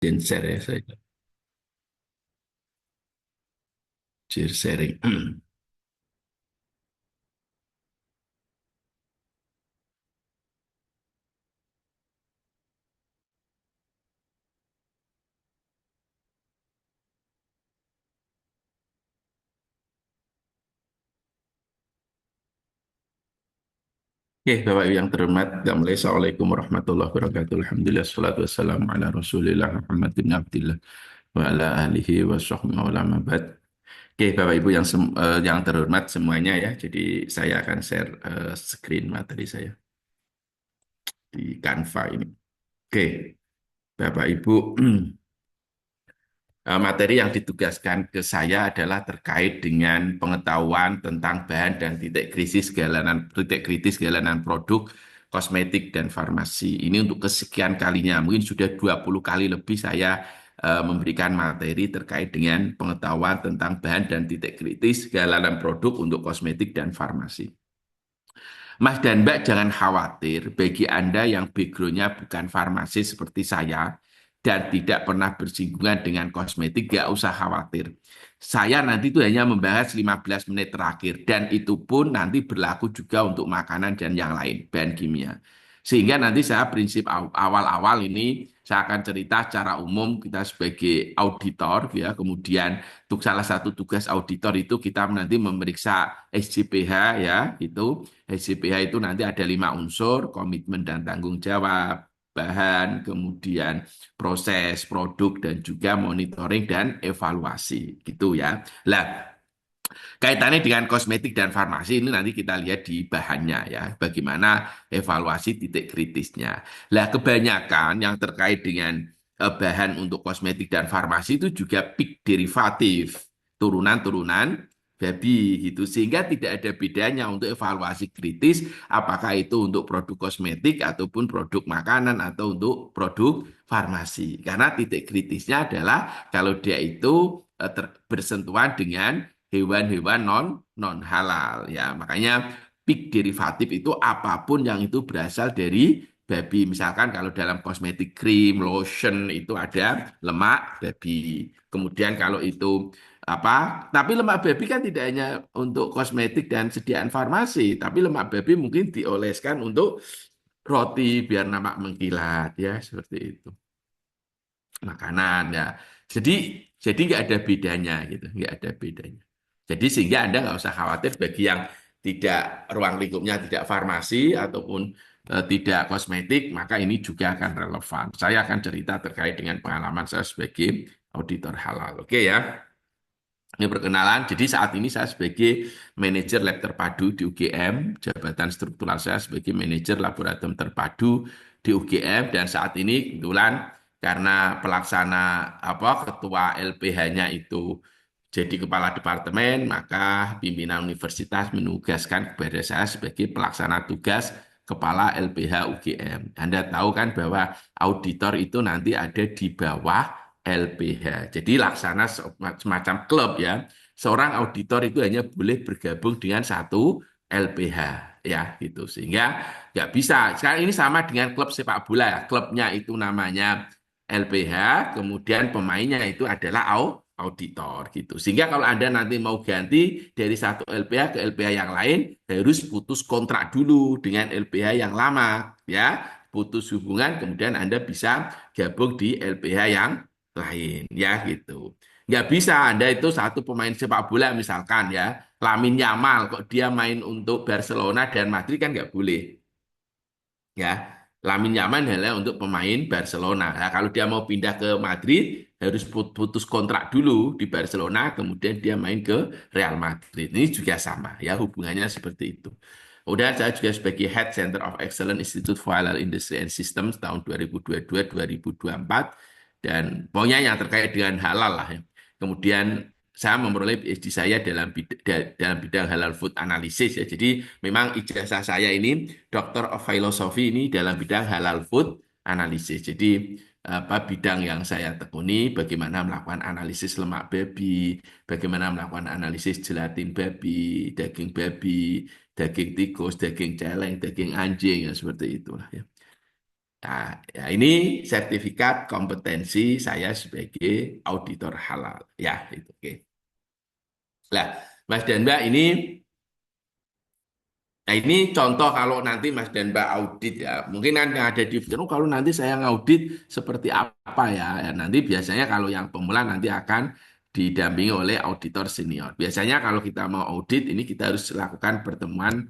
Dan share ya saya. Share sharing. Oke, Bapak Ibu yang terhormat, Assalamualaikum warahmatullahi wabarakatuh. Alhamdulillah, salatu wassalamu ala Rasulillah Muhammad bin Abdillah wa ala alihi wa sahbihi wa ala mabad. Oke, Bapak Ibu yang terhormat semuanya ya. Jadi saya akan share screen materi saya di Canva ini. Oke, Bapak Ibu, materi yang ditugaskan ke saya adalah terkait dengan pengetahuan tentang bahan dan titik kritis galanan produk kosmetik dan farmasi. Ini untuk kesekian kalinya, mungkin sudah 20 kali lebih saya memberikan materi terkait dengan pengetahuan tentang bahan dan titik kritis galanan produk untuk kosmetik dan farmasi. Mas dan Mbak jangan khawatir, bagi Anda yang backgroundnya bukan farmasis seperti saya dan tidak pernah bersinggungan dengan kosmetik, gak usah khawatir. Saya nanti itu hanya membahas 15 menit terakhir dan itu pun nanti berlaku juga untuk makanan dan yang lain, bahan kimia. Sehingga nanti saya prinsip awal-awal ini saya akan cerita secara umum kita sebagai auditor ya, kemudian untuk salah satu tugas auditor itu kita nanti memeriksa SJPH ya, itu SJPH itu nanti ada 5 unsur, komitmen dan tanggung jawab, bahan, kemudian proses, produk, dan juga monitoring dan evaluasi. Gitu ya. Lah, kaitannya dengan kosmetik dan farmasi ini nanti kita lihat di bahannya ya, bagaimana evaluasi titik kritisnya. Lah, kebanyakan yang terkait dengan bahan untuk kosmetik dan farmasi itu juga peak derivatif, turunan-turunan babi gitu. Sehingga tidak ada bedanya untuk evaluasi kritis apakah itu untuk produk kosmetik ataupun produk makanan atau untuk produk farmasi. Karena titik kritisnya adalah kalau dia itu bersentuhan dengan hewan-hewan non halal ya, makanya peak derivatif itu apapun yang itu berasal dari babi. Misalkan kalau dalam kosmetik krim lotion itu ada lemak babi, kemudian kalau itu tapi lemak babi kan tidak hanya untuk kosmetik dan sediaan farmasi, tapi lemak babi mungkin dioleskan untuk roti biar nampak mengkilat ya, seperti itu makanan ya. Jadi nggak ada bedanya gitu, nggak ada bedanya. Jadi sehingga Anda nggak usah khawatir bagi yang tidak ruang lingkupnya tidak farmasi ataupun tidak kosmetik, maka ini juga akan relevan. Saya akan cerita terkait dengan pengalaman saya sebagai auditor halal. Oke ya. Ini perkenalan, jadi saat ini saya sebagai manajer lab terpadu di UGM, jabatan struktural saya sebagai manajer laboratorium terpadu di UGM, dan saat ini kebetulan karena pelaksana ketua LPH-nya itu jadi kepala departemen, maka pimpinan universitas menugaskan kepada saya sebagai pelaksana tugas kepala LPH UGM. Anda tahu kan bahwa auditor itu nanti ada di bawah LPH. Jadi laksana semacam klub ya. Seorang auditor itu hanya boleh bergabung dengan satu LPH ya gitu. Sehingga nggak bisa. Sekarang ini sama dengan klub sepak bola ya. Klubnya itu namanya LPH, kemudian pemainnya itu adalah auditor gitu. Sehingga kalau Anda nanti mau ganti dari satu LPH ke LPH yang lain, harus putus kontrak dulu dengan LPH yang lama ya. Putus hubungan, kemudian Anda bisa gabung di LPH yang lain ya gitu. Nggak bisa Anda itu satu pemain sepak bola misalkan ya, Lamine Yamal kok dia main untuk Barcelona dan Madrid kan nggak boleh ya. Lamine Yamal hanya untuk pemain Barcelona. Nah, kalau dia mau pindah ke Madrid harus putus kontrak dulu di Barcelona, kemudian dia main ke Real Madrid. Ini juga sama ya, hubungannya seperti itu. Udah saya juga sebagai Head Center of Excellence Institute for Halal Industry and Systems tahun 2022-2024 dan pokoknya yang terkait dengan halal lah ya. Kemudian saya memperoleh PhD saya dalam bidang halal food analysis ya. Jadi memang ijazah saya ini Doctor of Philosophy ini dalam bidang halal food analysis. Jadi bidang yang saya tekuni bagaimana melakukan analisis lemak babi, bagaimana melakukan analisis gelatin babi, daging tikus, daging celeng, daging anjing, ya seperti itulah ya. Nah, ya ini sertifikat kompetensi saya sebagai auditor halal. Ya, itu. Oke. Nah, Mas dan Mbak ini, nah ini contoh kalau nanti Mas dan Mbak audit ya. Mungkin kan yang ada di pikiran, "Oh, kalau nanti saya ngaudit seperti apa ya?" Ya, nanti biasanya kalau yang pemula nanti akan didampingi oleh auditor senior. Biasanya kalau kita mau audit, ini kita harus lakukan pertemuan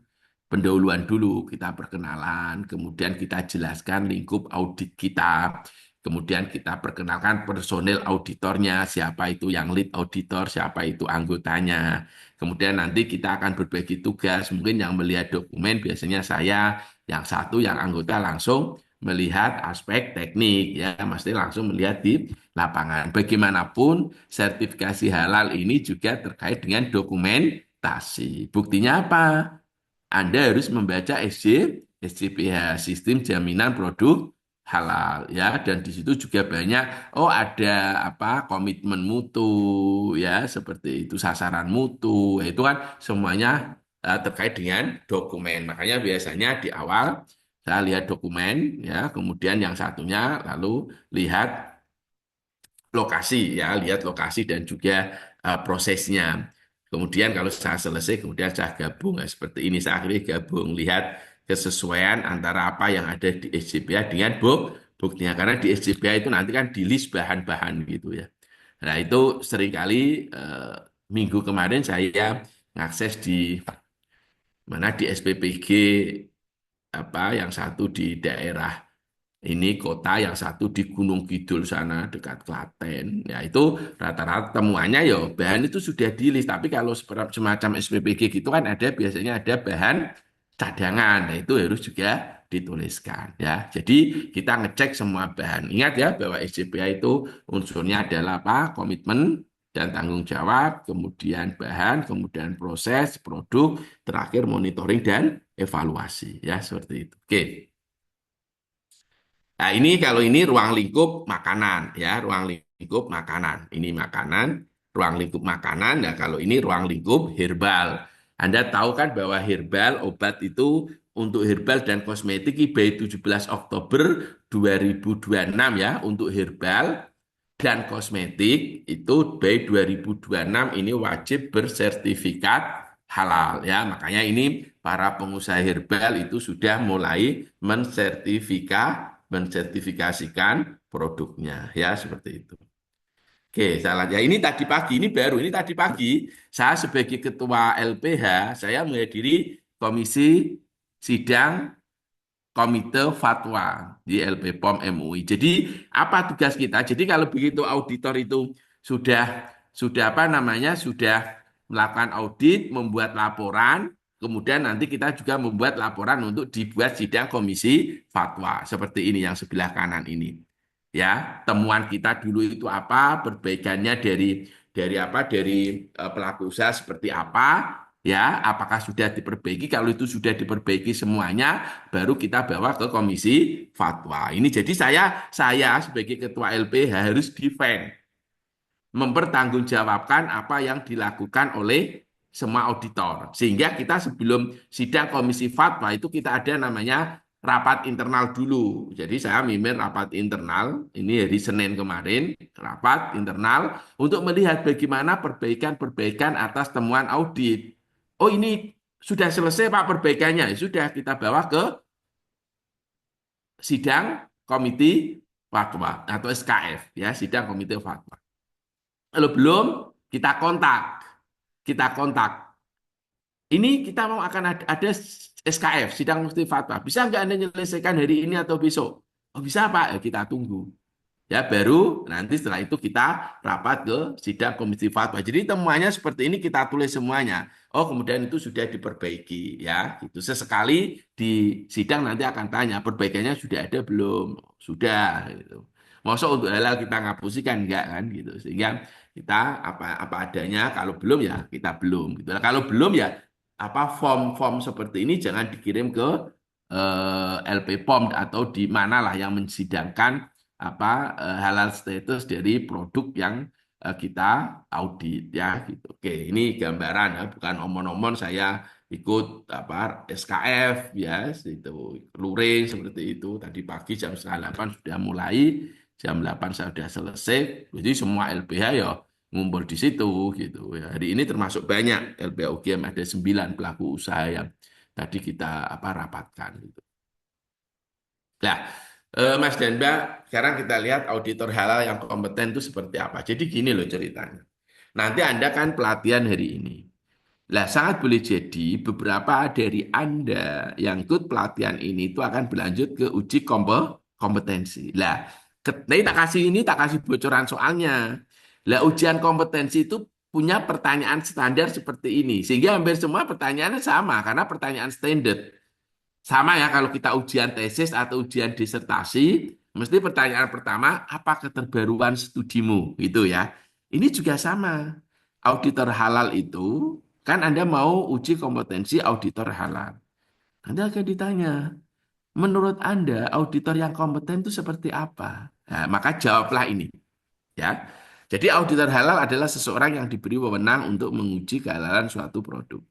pendahuluan dulu, kita perkenalan, kemudian kita jelaskan lingkup audit kita, kemudian kita perkenalkan personil auditornya, siapa itu yang lead auditor, siapa itu anggotanya. Kemudian nanti kita akan berbagi tugas, mungkin yang melihat dokumen biasanya saya, yang satu yang anggota langsung melihat aspek teknik, ya, mesti langsung melihat di lapangan. Bagaimanapun, sertifikasi halal ini juga terkait dengan dokumentasi. Buktinya apa? Anda harus membaca SJPH, Sistem Jaminan Produk Halal, ya, dan di situ juga banyak, oh ada apa, komitmen mutu, ya, seperti itu, sasaran mutu, ya, itu kan semuanya terkait dengan dokumen. Makanya biasanya di awal saya lihat dokumen, ya, kemudian yang satunya lalu lihat lokasi, ya, lihat lokasi dan juga prosesnya. Kemudian kalau saya selesai, kemudian saya gabung. Nah, seperti ini saya akhirnya gabung, lihat kesesuaian antara apa yang ada di SJPA dengan buktinya. Karena di SJPA itu nanti kan di list bahan-bahan gitu ya. Nah itu seringkali minggu kemarin saya ngakses di mana di SPPG, apa yang satu di daerah ini kota, yang satu di Gunung Kidul sana dekat Klaten. Ya itu rata-rata temuannya ya bahan itu sudah di list. Tapi kalau semacam SPPG gitu kan ada biasanya ada bahan cadangan. Nah itu harus juga dituliskan ya. Jadi kita ngecek semua bahan. Ingat ya bahwa SCPA itu unsurnya adalah apa? Komitmen dan tanggung jawab, kemudian bahan, kemudian proses, produk, terakhir monitoring dan evaluasi ya seperti itu. Oke. Nah, ini kalau ini ruang lingkup makanan ya, ruang lingkup makanan. Ini makanan, ruang lingkup makanan. Nah, kalau ini ruang lingkup herbal. Anda tahu kan bahwa herbal obat itu untuk herbal dan kosmetik by 17 Oktober 2026 ya, untuk herbal dan kosmetik itu by 2026 ini wajib bersertifikat halal ya. Makanya ini para pengusaha herbal itu sudah mulai mensertifikasikan produknya ya seperti itu. Oke, salah ya ini tadi pagi ini baru ini tadi pagi saya sebagai ketua LPH saya menghadiri komisi sidang Komite Fatwa di LP POM MUI. Jadi apa tugas kita? Jadi kalau begitu auditor itu sudah sudah apa namanya sudah melakukan audit, membuat laporan, kemudian nanti kita juga membuat laporan untuk dibuat sidang komisi fatwa seperti ini yang sebelah kanan ini. Ya, temuan kita dulu itu apa, perbaikannya dari apa pelaku usaha seperti apa, ya, apakah sudah diperbaiki? Kalau itu sudah diperbaiki semuanya, baru kita bawa ke komisi fatwa. Ini jadi saya sebagai ketua LPH harus defend, mempertanggungjawabkan apa yang dilakukan oleh semua auditor. Sehingga kita sebelum sidang komisi fatwa itu kita ada namanya rapat internal dulu. Jadi saya mimpin rapat internal, ini hari Senin kemarin, rapat internal untuk melihat bagaimana perbaikan-perbaikan atas temuan audit. Oh ini sudah selesai Pak perbaikannya, sudah kita bawa ke sidang komite fatwa atau SKF ya, sidang komite fatwa. Kalau belum, kita kontak. Kita kontak. Ini kita mau akan ada SKF, sidang mufti fatwa. Bisa nggak Anda menyelesaikan hari ini atau besok? Oh bisa Pak, ya, kita tunggu. Ya baru nanti setelah itu kita rapat ke sidang komisi fatwa. Jadi temuannya seperti ini kita tulis semuanya. Oh kemudian itu sudah diperbaiki ya. Gitu. Sesekali di sidang nanti akan tanya perbaikannya sudah ada belum? Sudah. Gitu. Masa untuk halal kita ngapusikan enggak kan gitu. Sehingga kita apa apa adanya. Kalau belum ya kita belum. Gitu. Nah, kalau belum ya apa form-form seperti ini jangan dikirim ke LP POM atau di mana lah yang mensidangkan apa halal status dari produk yang kita audit ya gitu. Oke, ini gambaran ya, bukan omon-omon saya ikut apa SKF ya itu luring seperti itu. Tadi pagi jam setengah 8 sudah mulai, jam 8 saya sudah selesai. Jadi semua LBH ya ngumpul di situ gitu ya. Hari ini termasuk banyak LBH UGM ada 9 pelaku usaha yang tadi kita apa rapatkan gitu. Nah, Mas dan Mbak, sekarang kita lihat auditor halal yang kompeten itu seperti apa. Jadi gini loh ceritanya. Nanti Anda kan pelatihan hari ini. Lah, sangat boleh jadi beberapa dari Anda yang ikut pelatihan ini itu akan berlanjut ke uji kompetensi. Lah, ini tak kasih bocoran soalnya. Lah, ujian kompetensi itu punya pertanyaan standar seperti ini. Sehingga hampir semua pertanyaannya sama karena pertanyaan standar. Sama ya kalau kita ujian tesis atau ujian disertasi, mesti pertanyaan pertama, apa keterbaruan studimu? Gitu ya. Ini juga sama. Auditor halal itu, kan Anda mau uji kompetensi auditor halal. Anda akan ditanya, menurut Anda auditor yang kompeten itu seperti apa? Nah, maka jawablah ini. Ya. Jadi auditor halal adalah seseorang yang diberi wewenang untuk menguji kehalalan suatu produk.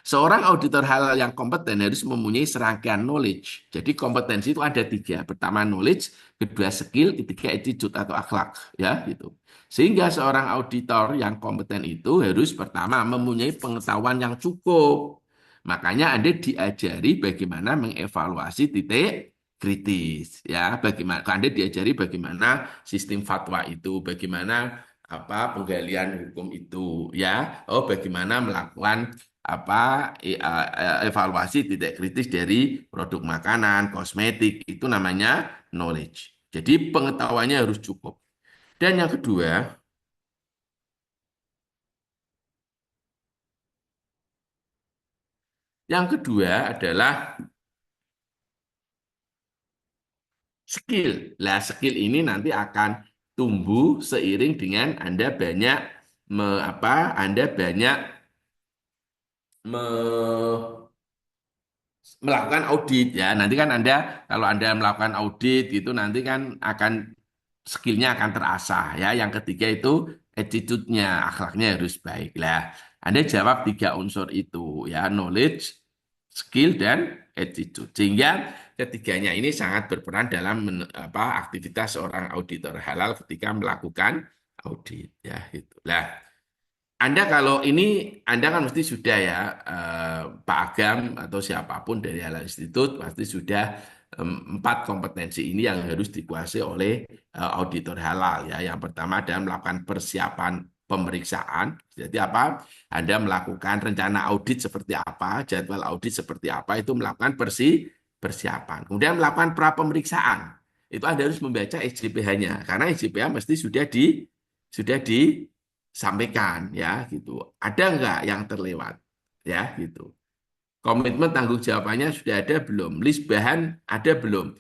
Seorang auditor halal yang kompeten harus mempunyai serangkaian knowledge. Jadi kompetensi itu ada tiga. Pertama knowledge, kedua skill, ketiga attitude atau akhlak. Ya, gitu. Sehingga seorang auditor yang kompeten itu harus pertama mempunyai pengetahuan yang cukup. Makanya Anda diajari bagaimana mengevaluasi titik kritis. Ya, bagaimana Anda diajari bagaimana sistem fatwa itu, bagaimana apa penggalian hukum itu, ya. Oh, bagaimana melakukan apa evaluasi titik kritis dari produk makanan, kosmetik itu namanya knowledge. Jadi pengetahuannya harus cukup. Dan yang kedua adalah skill. Lah skill ini nanti akan tumbuh seiring dengan Anda banyak Anda banyak me, melakukan audit ya. Nanti kan Anda kalau Anda melakukan audit itu nanti kan akan skillnya akan terasah ya. Yang ketiga itu attitude-nya, akhlaknya harus baik. Lah, Anda jawab tiga unsur itu ya, knowledge, skill dan attitude. Sehingga ketiganya ini sangat berperan dalam aktivitas seorang auditor halal ketika melakukan audit ya itu. Lah, anda kalau ini, Anda kan mesti sudah ya, Pak Agam atau siapapun dari Halal Institute pasti sudah empat kompetensi ini yang harus dikuasai oleh auditor halal ya. Yang pertama adalah melakukan persiapan pemeriksaan. Jadi apa? Anda melakukan rencana audit seperti apa, jadwal audit seperti apa, itu melakukan persiapan. Kemudian melakukan pra pemeriksaan. Itu Anda harus membaca SJPH-nya karena SJPH mesti sudah disampaikan ya gitu. Ada nggak yang terlewat ya gitu. Komitmen tanggung jawabannya sudah ada belum? List bahan ada belum?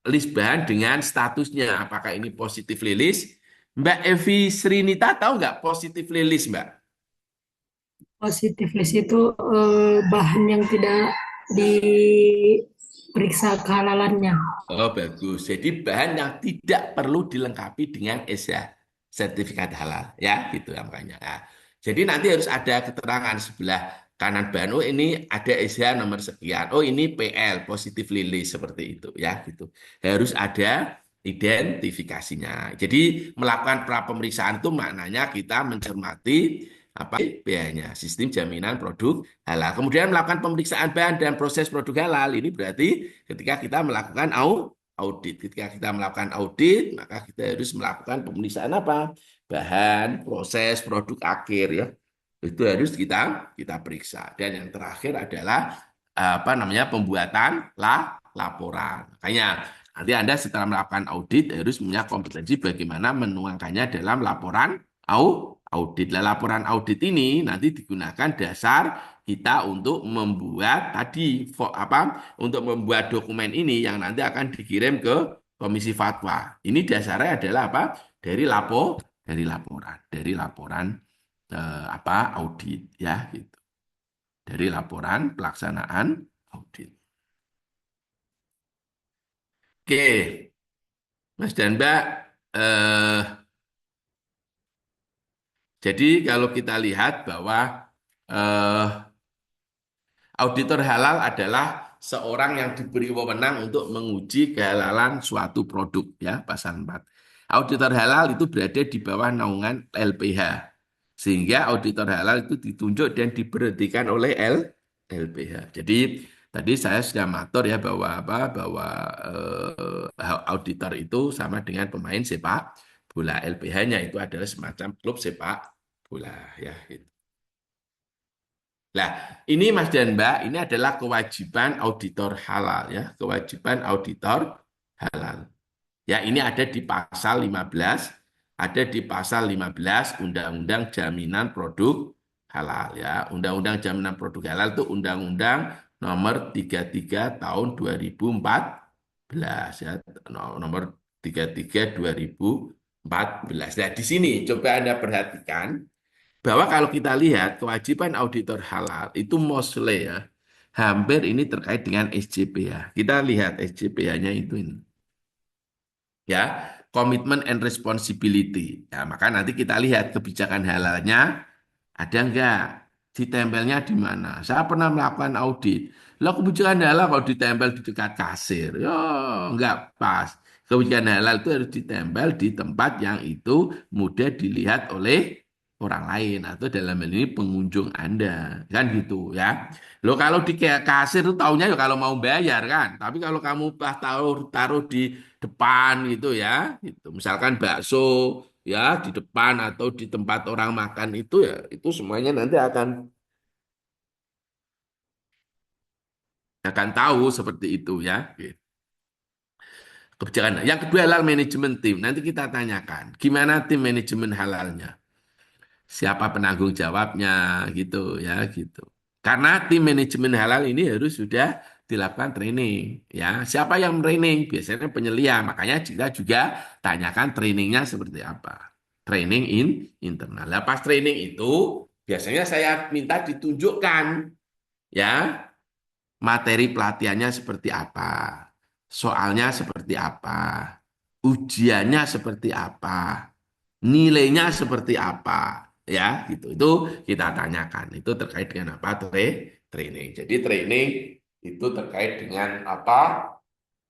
List bahan dengan statusnya apakah ini positif lilis? Mbak Evi Srinita tahu nggak positif lilis Mbak? Positif list itu bahan yang tidak diperiksa kehalalannya. Oh bagus. Jadi bahan yang tidak perlu dilengkapi dengan sertifikat halal ya gitu ya makanya. Nah, jadi nanti harus ada keterangan sebelah kanan bahan. Oh ini ada SH nomor sekian. Oh ini PL positif lilis seperti itu ya gitu. Harus ada identifikasinya. Jadi melakukan pra pemeriksaan itu maknanya kita mencermati apa BH-nya, sistem jaminan produk halal. Kemudian melakukan pemeriksaan bahan dan proses produk halal. Ini berarti ketika kita melakukan audit. Ketika kita melakukan audit, maka kita harus melakukan pemeriksaan apa? Bahan, proses, produk akhir ya. Itu harus kita periksa. Dan yang terakhir adalah apa namanya pembuatan laporan. Makanya nanti Anda setelah melakukan audit harus punya kompetensi bagaimana menuangkannya dalam laporan audit. Lah, laporan audit ini nanti digunakan dasar kita untuk membuat untuk membuat dokumen ini yang nanti akan dikirim ke Komisi Fatwa. Ini dasarnya adalah apa? Dari laporan audit ya gitu. Dari laporan pelaksanaan audit. Oke, Mas dan Mbak, eh, jadi kalau kita lihat bahwa eh, auditor halal adalah seorang yang diberi wewenang untuk menguji kehalalan suatu produk, ya, pasal 4. Auditor halal itu berada di bawah naungan LPH. Sehingga auditor halal itu ditunjuk dan diberhentikan oleh LPH. Jadi tadi saya sudah matur ya bahwa auditor itu sama dengan pemain sepak bola. LPH-nya itu adalah semacam klub sepak bola, ya gitu. Nah, ini Mas dan Mbak, ini adalah kewajiban auditor halal ya, kewajiban auditor halal. Ya, ini ada di pasal 15, ada di pasal 15 Undang-Undang Jaminan Produk Halal ya. Undang-Undang Jaminan Produk Halal itu Undang-Undang nomor 33 tahun 2014 ya, nomor 33 2014. Nah, di sini coba Anda perhatikan bahwa kalau kita lihat kewajiban auditor halal itu mostly ya, hampir ini terkait dengan SJPH. Kita lihat SJPH-nya itu ini ya, commitment and responsibility. Ya, maka nanti kita lihat kebijakan halalnya ada enggak, ditempelnya di mana. Saya pernah melakukan audit. Lah kebijakan halal kalau ditempel di dekat kasir, ya enggak pas. Kebijakan halal itu harus ditempel di tempat yang itu mudah dilihat oleh orang lain atau dalam hal ini pengunjung Anda. Kan gitu ya. Lo kalau di kasir itu taunya ya kalau mau bayar kan. Tapi kalau kamu taruh taruh di depan gitu ya, gitu. Misalkan bakso ya di depan atau di tempat orang makan itu ya itu semuanya nanti akan tahu seperti itu ya. Gitu. Kebijakan. Yang kedua halal manajemen tim. Nanti kita tanyakan gimana tim manajemen halalnya. Siapa penanggung jawabnya gitu ya gitu. Karena tim manajemen halal ini harus sudah dilakukan training ya. Siapa yang training? Biasanya penyelia. Makanya kita juga tanyakan trainingnya seperti apa. Training internal. Lah pas training itu biasanya saya minta ditunjukkan ya materi pelatihannya seperti apa, soalnya seperti apa, ujiannya seperti apa, nilainya seperti apa, ya gitu. Itu kita tanyakan. Itu terkait dengan apa? Training. Jadi training itu terkait dengan apa?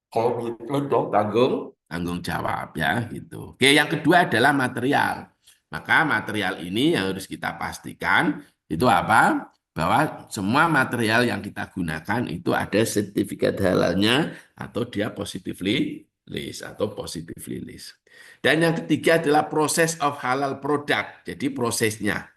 Komitmen dong, tanggung tanggung jawab ya gitu. Oke, yang kedua adalah material. Maka material ini yang harus kita pastikan itu apa? Bahwa semua material yang kita gunakan itu ada sertifikat halalnya atau dia positively list atau positively list. Dan yang ketiga adalah proses of halal product. Jadi prosesnya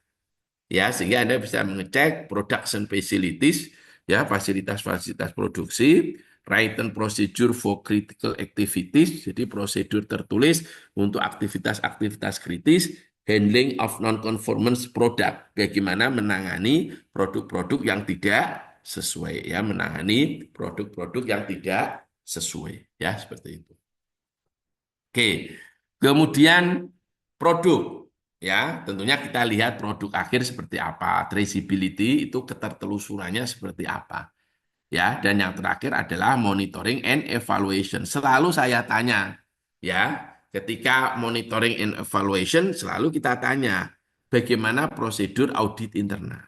ya sehingga Anda bisa mengecek production facilities ya fasilitas-fasilitas produksi, written procedure for critical activities, jadi prosedur tertulis untuk aktivitas-aktivitas kritis, handling of non-conformance product, bagaimana menangani produk-produk yang tidak sesuai ya, menangani produk-produk yang tidak sesuai ya seperti itu. Oke, kemudian produk, ya tentunya kita lihat produk akhir seperti apa, traceability itu ketertelusurannya seperti apa, ya. Dan yang terakhir adalah monitoring and evaluation. Selalu saya tanya, ya, ketika monitoring and evaluation selalu kita tanya bagaimana prosedur audit internal.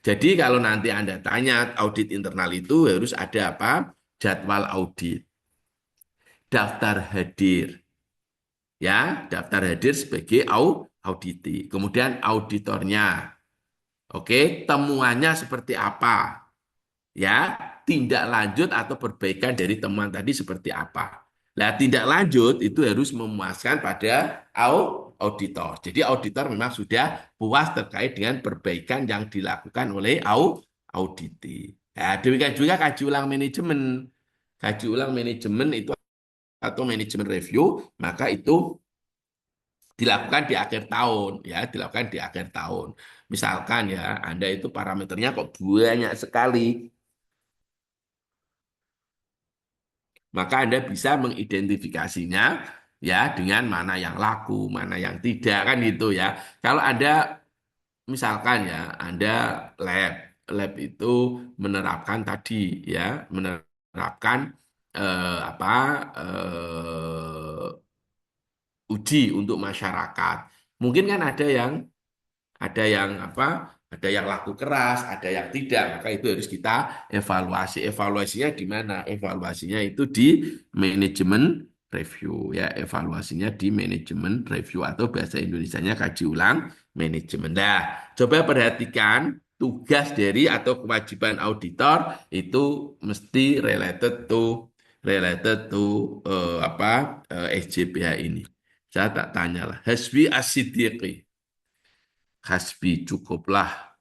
Jadi kalau nanti Anda tanya audit internal itu harus ada apa? Jadwal audit, daftar hadir, ya daftar hadir sebagai auditi. Kemudian auditornya, oke, temuannya seperti apa, ya tindak lanjut atau perbaikan dari temuan tadi seperti apa. Nah, tindak lanjut itu harus memuaskan pada auditor. Jadi auditor memang sudah puas terkait dengan perbaikan yang dilakukan oleh auditi. Nah, demikian juga kaji ulang manajemen. Kaji ulang manajemen itu atau manajemen review, maka itu dilakukan di akhir tahun ya, dilakukan di akhir tahun. Misalkan ya, Anda itu parameternya kok banyak sekali, maka Anda bisa mengidentifikasinya ya dengan mana yang laku, mana yang tidak kan gitu ya. Kalau Anda misalkan ya, Anda lab, lab itu menerapkan tadi ya, menerapkan apa uji untuk masyarakat. Mungkin kan ada yang apa Ada yang laku keras, ada yang tidak, maka itu harus kita evaluasi. Evaluasinya di mana? Evaluasinya itu di manajemen review ya, evaluasinya di manajemen review atau bahasa Indonesianya kaji ulang manajemen. Nah, coba perhatikan tugas dari atau kewajiban auditor itu mesti related to SJPH ini. Saya tak tanyalah. Hasbi as-siddiqi. Hasbi cukuplah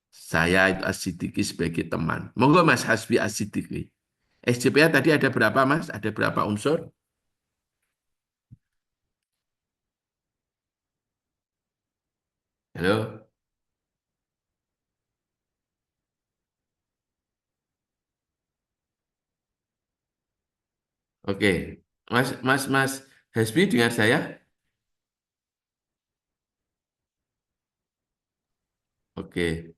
saya itu As-Siddiqi sebagai teman. Monggo Mas Hasbi As-Siddiqi. SJPA tadi ada berapa Mas? Ada berapa unsur? Halo? Oke. Mas Hasbi dengar saya? Oke.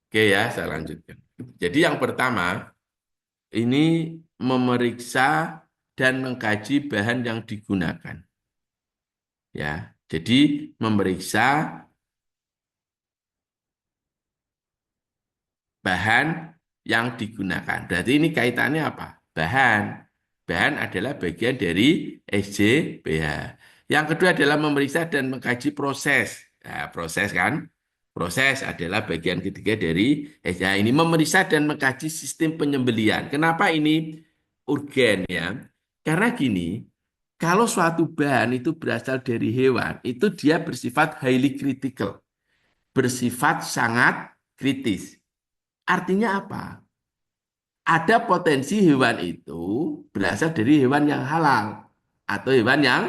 Oke ya, saya lanjutkan. Jadi yang pertama, ini memeriksa dan mengkaji bahan yang digunakan. Ya, jadi memeriksa bahan yang digunakan. Berarti ini kaitannya apa? Bahan. Bahan adalah bagian dari SJBH. Yang kedua adalah memeriksa dan mengkaji proses. Nah, proses kan? Proses adalah bagian ketiga dari SJBH. Ini memeriksa dan mengkaji sistem penyembelian. Kenapa ini urgen ya? Karena gini, kalau suatu bahan itu berasal dari hewan, itu dia bersifat highly critical, bersifat sangat kritis. Artinya apa? Ada potensi hewan itu berasal dari hewan yang halal atau hewan yang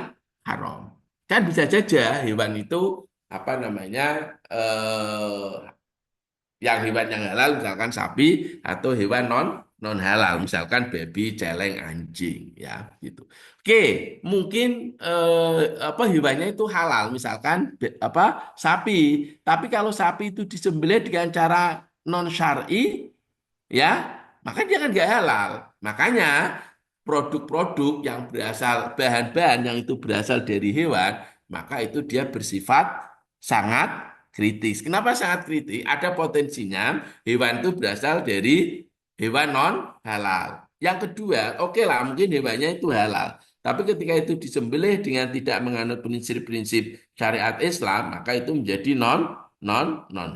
haram. Kan bisa saja hewan itu apa namanya yang hewan yang halal misalkan sapi atau hewan non halal misalkan babi, celeng, anjing ya gitu. Oke, mungkin apa hewannya itu halal misalkan apa sapi. Tapi kalau sapi itu disembelih dengan cara non syar'i ya, maka dia kan nggak halal. Makanya produk-produk yang berasal bahan-bahan yang itu berasal dari hewan, maka itu dia bersifat sangat kritis. Kenapa sangat kritis? Ada potensinya hewan itu berasal dari hewan non halal. Yang kedua, oke lah mungkin hewannya itu halal. Tapi ketika itu disembelih dengan tidak menganut prinsip-prinsip syariat Islam, maka itu menjadi non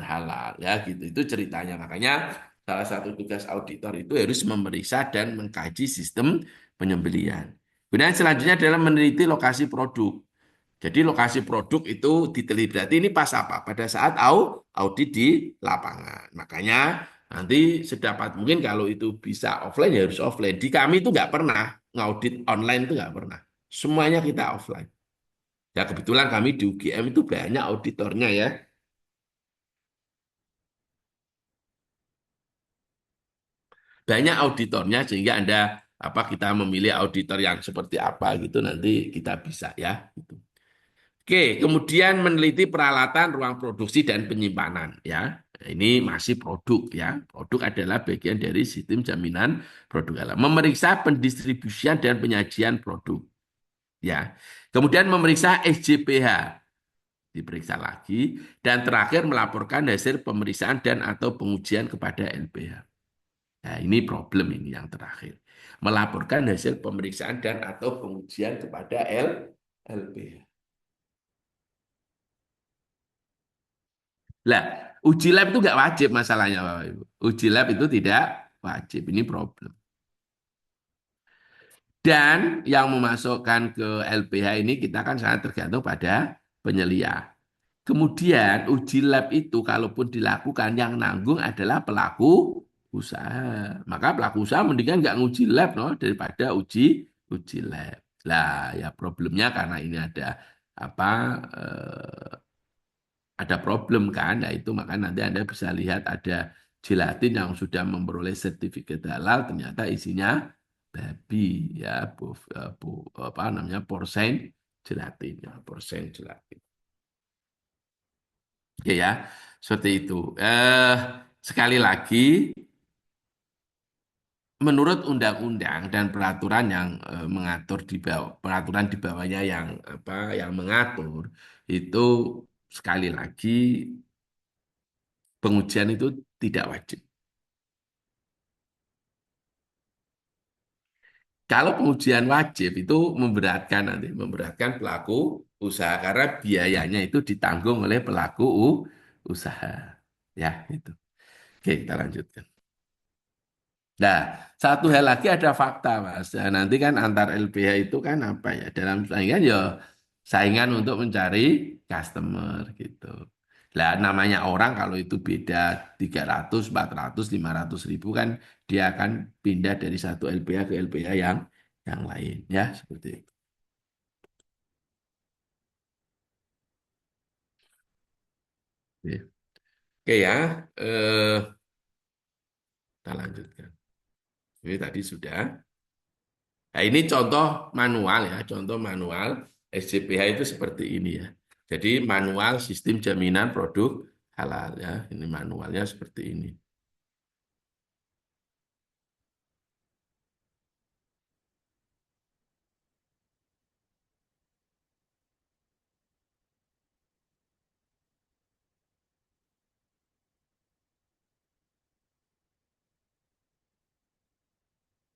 halal ya gitu. Itu ceritanya. Makanya salah satu tugas auditor itu harus memeriksa dan mengkaji sistem penyembelian. Kemudian selanjutnya adalah meneliti lokasi produk. Jadi lokasi produk itu diteliti. Berarti ini pas apa? Pada saat audit di lapangan. Makanya nanti sedapat mungkin kalau itu bisa offline ya harus offline. Di kami itu nggak pernah ngaudit online itu nggak pernah. Semuanya kita offline. Ya kebetulan kami di UGM itu banyak auditornya ya. Banyak auditornya sehingga Anda apa kita memilih auditor yang seperti apa gitu nanti kita bisa ya gitu. Oke, kemudian meneliti peralatan ruang produksi dan penyimpanan ya. Ini masih produk ya. Produk adalah bagian dari sistem jaminan produk halal. Memeriksa pendistribusian dan penyajian produk ya. Kemudian memeriksa SJPH diperiksa lagi dan terakhir melaporkan hasil pemeriksaan dan atau pengujian kepada LPH. Nah, ini problem ini yang terakhir. Melaporkan hasil pemeriksaan dan atau pengujian kepada LPH. Lah, uji lab itu nggak wajib masalahnya, Bapak Ibu. Uji lab itu tidak wajib. Ini problem. Dan yang memasukkan ke LPH ini kita kan sangat tergantung pada penyelia. Kemudian uji lab itu kalaupun dilakukan yang nanggung adalah pelaku usaha. Maka pelaku usaha mendingan nggak nguji lab no, daripada uji lab. Lah ya problemnya karena ini apa eh, ada problem kan, nah itu maka nanti Anda bisa lihat ada gelatin yang sudah memperoleh sertifikat halal ternyata isinya babi ya apa namanya porsen gelatin ya porsen gelatin. Oke ya, seperti itu. Sekali lagi, menurut undang-undang dan peraturan yang mengatur di bawah, peraturan di bawahnya yang apa yang mengatur itu sekali lagi pengujian itu tidak wajib. Kalau pengujian wajib itu memberatkan nanti, memberatkan pelaku usaha karena biayanya itu ditanggung oleh pelaku usaha. Ya, itu. Oke, kita lanjutkan. Nah, satu hal lagi ada fakta, Mas. Nah, nanti kan antar LBH itu kan apa ya? Dalam saingan ya saingan untuk mencari customer gitu. Lah, namanya orang kalau itu beda 300, 400, 500 ribu kan dia akan pindah dari satu LBH ke LBH yang lain ya seperti itu. Oke, Oke ya, kita lanjutkan. Ini tadi sudah. Nah, ini contoh manual ya, contoh manual SCPH itu seperti ini ya. Jadi manual sistem jaminan produk halal ya. Ini manualnya seperti ini.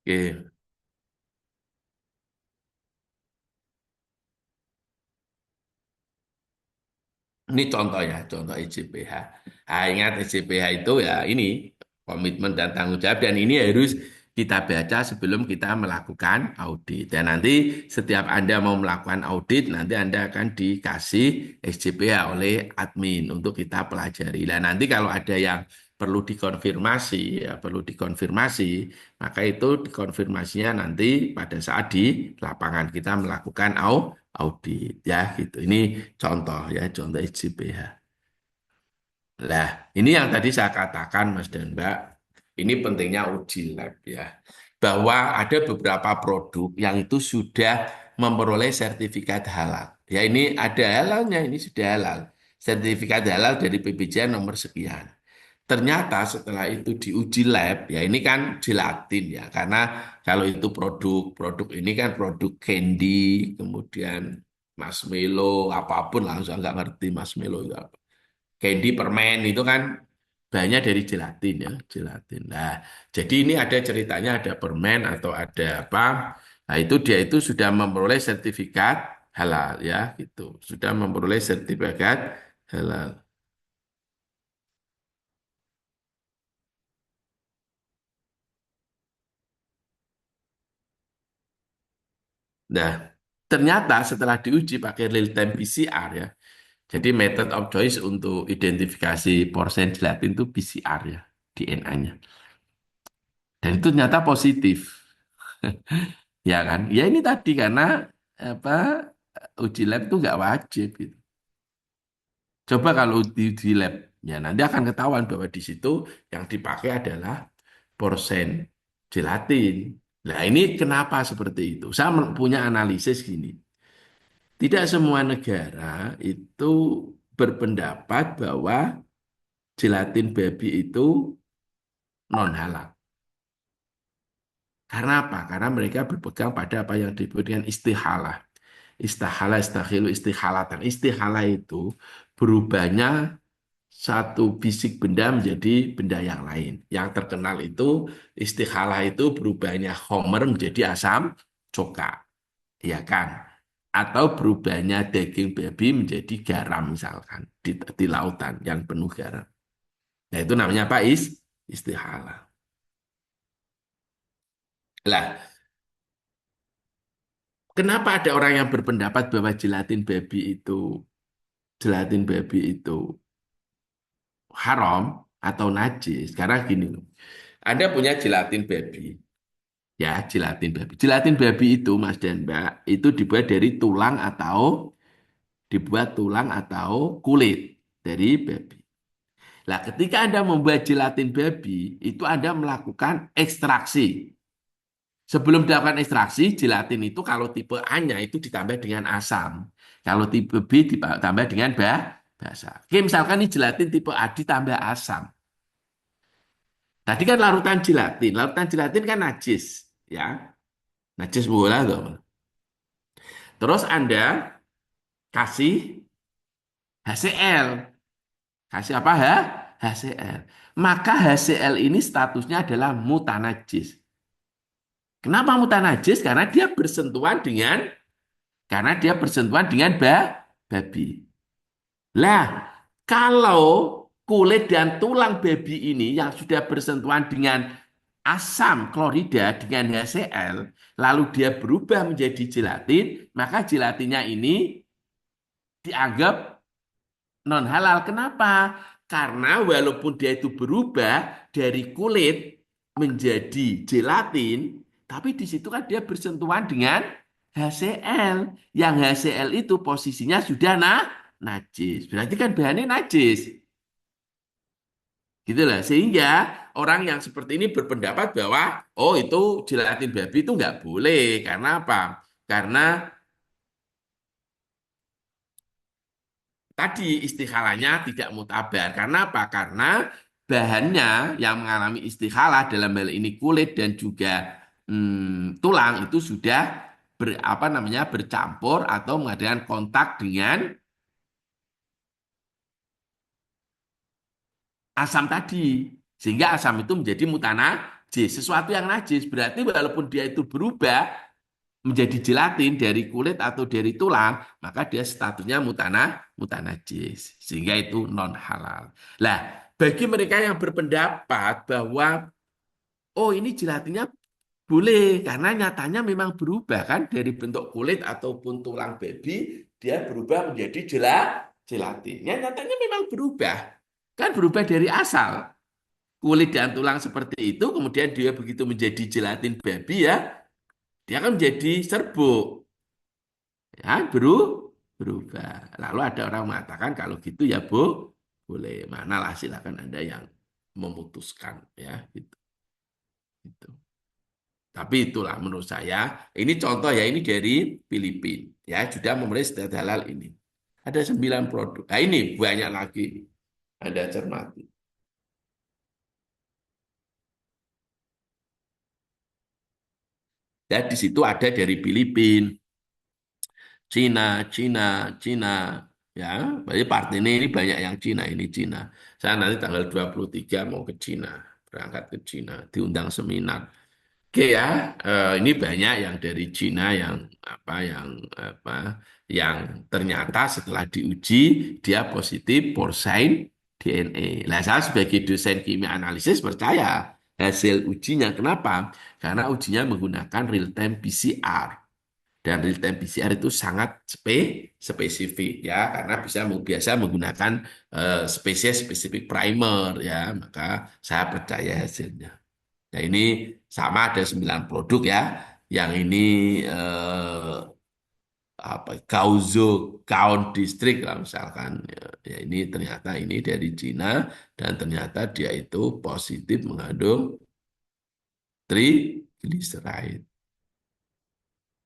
Oke, ini contoh ya, contoh IJPH. Nah, ingat IJPH itu ya ini komitmen dan tanggung jawab dan ini harus kita baca sebelum kita melakukan audit. Dan nanti setiap Anda mau melakukan audit, nanti Anda akan dikasih SJPH oleh admin untuk kita pelajari. Dan nanti kalau ada yang perlu dikonfirmasi, ya perlu dikonfirmasi, maka itu dikonfirmasinya nanti pada saat di lapangan kita melakukan audit ya gitu. Ini contoh ya, contoh SJPH. Nah, ini yang tadi saya katakan Mas dan Mbak, ini pentingnya uji lab ya. Bahwa ada beberapa produk yang itu sudah memperoleh sertifikat halal. Ya ini ada halalnya, ini sudah halal. Sertifikat halal dari PPJN nomor sekian. Ternyata setelah itu diuji lab, ya ini kan gelatin ya, karena kalau itu produk ini kan produk candy, kemudian marshmallow, apapun lah, saya nggak ngerti marshmallow itu apa. Candy permen itu kan bahannya dari gelatin ya, gelatin. Nah, jadi ini ada ceritanya ada permen atau ada apa, nah itu dia itu sudah memperoleh sertifikat halal ya, gitu. Sudah memperoleh sertifikat halal. Nah, ternyata setelah diuji pakai real time PCR ya, jadi method of choice untuk identifikasi porsen gelatin itu PCR ya, DNA-nya. Dan itu ternyata positif, ya kan? Ya ini tadi karena apa uji lab itu nggak wajib gitu. Coba kalau di lab, ya nanti akan ketahuan bahwa di situ yang dipakai adalah porsen gelatin. Nah ini kenapa seperti itu? Saya punya analisis gini. Tidak semua negara itu berpendapat bahwa gelatin babi itu non halal. Karena apa? Karena mereka berpegang pada apa yang disebut dengan istihalah. Istihalah, istahilu, istihalatan. Istihalah itu berubahnya satu bisik benda menjadi benda yang lain. Yang terkenal itu istihalah itu berubahnya homer menjadi asam coka. Ya kan? Atau berubahnya daging babi menjadi garam misalkan di lautan yang penuh garam. Nah itu namanya apa? Istihala. Lah, kenapa ada orang yang berpendapat bahwa gelatin babi itu haram atau najis? Karena gini loh, Anda punya gelatin babi, ya gelatin babi. Gelatin babi itu, Mas dan Mbak, itu dibuat tulang atau kulit dari babi. Nah, ketika Anda membuat gelatin babi, itu Anda melakukan ekstraksi. Sebelum dilakukan ekstraksi, gelatin itu kalau tipe A-nya itu ditambah dengan asam. Kalau tipe B ditambah dengan basa. Oke, misalkan ini gelatin tipe A ditambah asam. Tadi kan larutan gelatin. Larutan gelatin kan najis. Ya, najis bola tuh. Terus Anda kasih HCl. Kasih apa? HCl. Maka HCl ini statusnya adalah mutanajis. Kenapa mutanajis? Karena dia bersentuhan dengan babi. Lah, kalau kulit dan tulang babi ini yang sudah bersentuhan dengan asam klorida dengan HCl, lalu dia berubah menjadi gelatin, maka gelatinnya ini dianggap non halal. Kenapa? Karena walaupun dia itu berubah dari kulit menjadi gelatin, tapi di situ kan dia bersentuhan dengan HCl. Yang HCl itu posisinya sudah najis. Berarti kan bahannya najis. Gitu lah. Sehingga orang yang seperti ini berpendapat bahwa oh itu gelatin babi itu nggak boleh. Karena apa? Karena tadi istikhalahnya tidak mutabar. Karena apa? Karena bahannya yang mengalami istikhalah dalam hal ini kulit dan juga tulang itu sudah apa namanya bercampur atau mengadakan kontak dengan asam tadi. Sehingga asam itu menjadi mutanajis, sesuatu yang najis. Berarti walaupun dia itu berubah menjadi gelatin dari kulit atau dari tulang, maka dia statusnya mutanajis. Sehingga itu non halal. Lah, bagi mereka yang berpendapat bahwa oh ini gelatinnya boleh karena nyatanya memang berubah kan dari bentuk kulit ataupun tulang baby dia berubah menjadi gelatin. Nyatanya memang berubah. Kan berubah dari asal. Kulit dan tulang seperti itu kemudian dia begitu menjadi gelatin babi ya, dia kan menjadi serbuk. Ya, berubah. Lalu ada orang mengatakan kalau gitu ya Bu, boleh. Manalah silakan Anda yang memutuskan ya gitu. Gitu. Tapi itulah menurut saya, ini contoh ya, ini dari Filipina. Ya, sudah memenuhi standar halal ini. Ada 9 produk. Nah, ini banyak lagi. Anda cermati. Dan di situ ada dari Filipina, Cina, Cina, Cina. Ya, berarti part ini banyak yang Cina, ini Cina. Saya nanti tanggal 23 mau ke Cina, berangkat ke Cina, diundang seminar. Oke ya, ini banyak yang dari Cina yang yang ternyata setelah diuji dia positif porcine DNA. Nah, saya sebagai dosen kimia analisis percaya hasil ujinya. Kenapa? Karena ujinya menggunakan real time PCR. Dan real time PCR itu sangat spesifik ya, karena biasa menggunakan spesies spesifik primer ya, maka saya percaya hasilnya. Nah, ini sama ada 9 produk ya. Yang ini Kaozo Kaon District lah misalkan. Ya, ya, ini ternyata ini dari Cina dan ternyata dia itu positif mengandung triglyceride.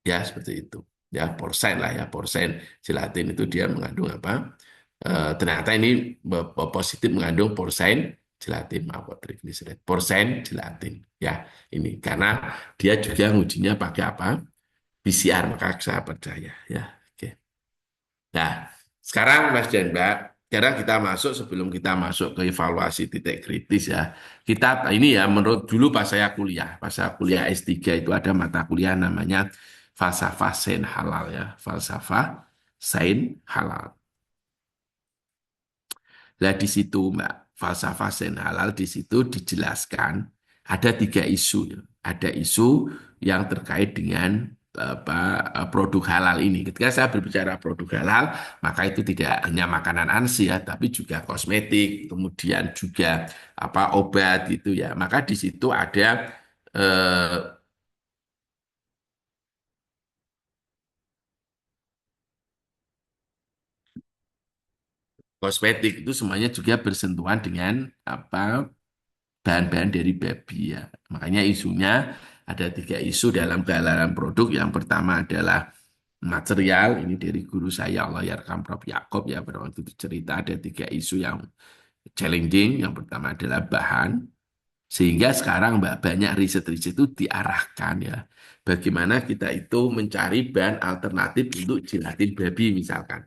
Ya, seperti itu. Ya, porsen lah ya, porsen gelatin itu dia mengandung apa? Ternyata ini positif mengandung porsen gelatin, maaf, triglyceride. Porsen gelatin. Ya, ini karena dia juga ngujinya pakai apa? PCR, maka saya percaya. Ya, oke. Nah, sekarang Mas dan Mbak, sekarang kita masuk sebelum kita masuk ke evaluasi titik kritis ya. Kita ini ya menurut dulu pas saya kuliah S3 itu ada mata kuliah namanya falsafah sains halal ya, falsafah sains halal. Nah, di situ Mbak, falsafah sains halal di situ dijelaskan ada 3 isu ya. Ada isu yang terkait dengan apa produk halal ini. Ketika saya berbicara produk halal, maka itu tidak hanya makanan ansi ya, tapi juga kosmetik, kemudian juga apa obat gitu ya. Maka di situ ada eh, kosmetik itu semuanya juga bersentuhan dengan apa bahan-bahan dari babi ya. Makanya isunya ada 3 isu dalam galaran produk. Yang pertama adalah material. Ini dari guru saya Allah Yarkam Prof. Yakob ya. Pada waktu itu cerita ada 3 isu yang challenging. Yang pertama adalah bahan. Sehingga sekarang Mbak banyak riset-riset itu diarahkan ya. Bagaimana kita itu mencari bahan alternatif untuk gelatin babi misalkan.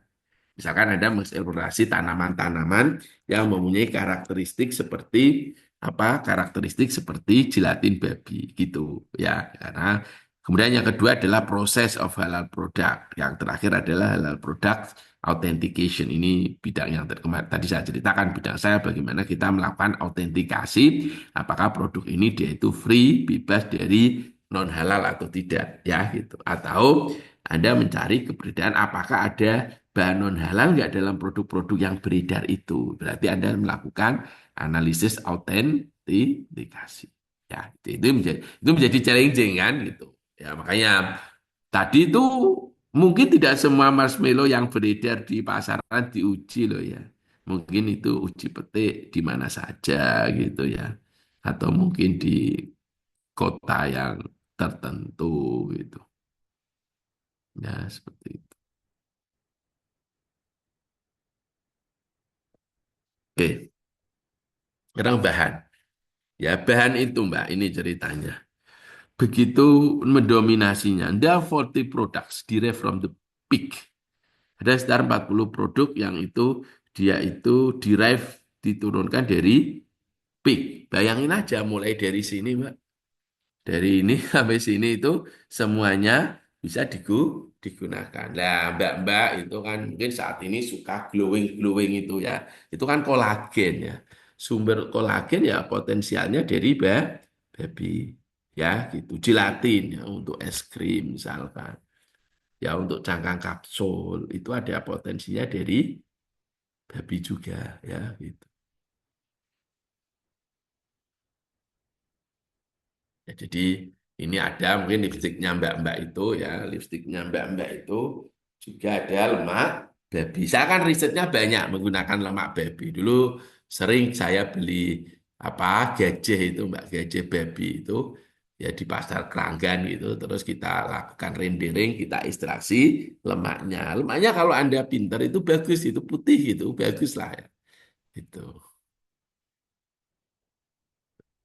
Misalkan Anda mengeksplorasi tanaman-tanaman yang mempunyai karakteristik seperti apa? Karakteristik seperti gelatin babi gitu ya. Karena kemudian yang kedua adalah proses of halal product. Yang terakhir adalah halal product authentication. Ini bidang yang tadi saya ceritakan bidang saya bagaimana kita melakukan autentikasi apakah produk ini dia itu free, bebas dari non halal atau tidak ya gitu. Atau Anda mencari keberadaan apakah ada bahan non halal nggak dalam produk-produk yang beredar itu. Berarti Anda melakukan analisis autentikasi. Ya, itu menjadi challenging kan gitu. Ya, makanya tadi itu mungkin tidak semua marshmallow yang beredar di pasaran diuji loh ya. Mungkin itu uji petik di mana saja gitu ya. Atau mungkin di kota yang tertentu gitu. Ya, seperti itu. Oke, sekarang bahan. Ya, bahan itu Mbak, ini ceritanya. Begitu mendominasinya, there are 40 products derived from the pig. Ada sekitar 40 produk yang itu dia itu diturunkan dari pig. Bayangin aja mulai dari sini, Mbak. Dari ini sampai sini itu semuanya bisa digunakan. Nah, Mbak-mbak itu kan mungkin saat ini suka glowing-glowing itu ya. Itu kan kolagen ya. Sumber kolagen ya potensialnya dari babi ya gitu. Gelatin ya untuk es krim misalkan. Ya untuk cangkang kapsul itu ada potensinya dari babi juga ya gitu. Ya, jadi ini ada mungkin lipstiknya Mbak-mbak itu ya, lipstiknya Mbak-mbak itu juga ada lemak babi. Saya kan risetnya banyak menggunakan lemak babi. Dulu sering saya beli apa gajah itu Mbak gajah babi itu ya di pasar Keranggan gitu. Terus kita lakukan rendering, kita ekstraksi lemaknya. Lemaknya kalau Anda pinter itu bagus, itu putih gitu, bagus lah ya. Itu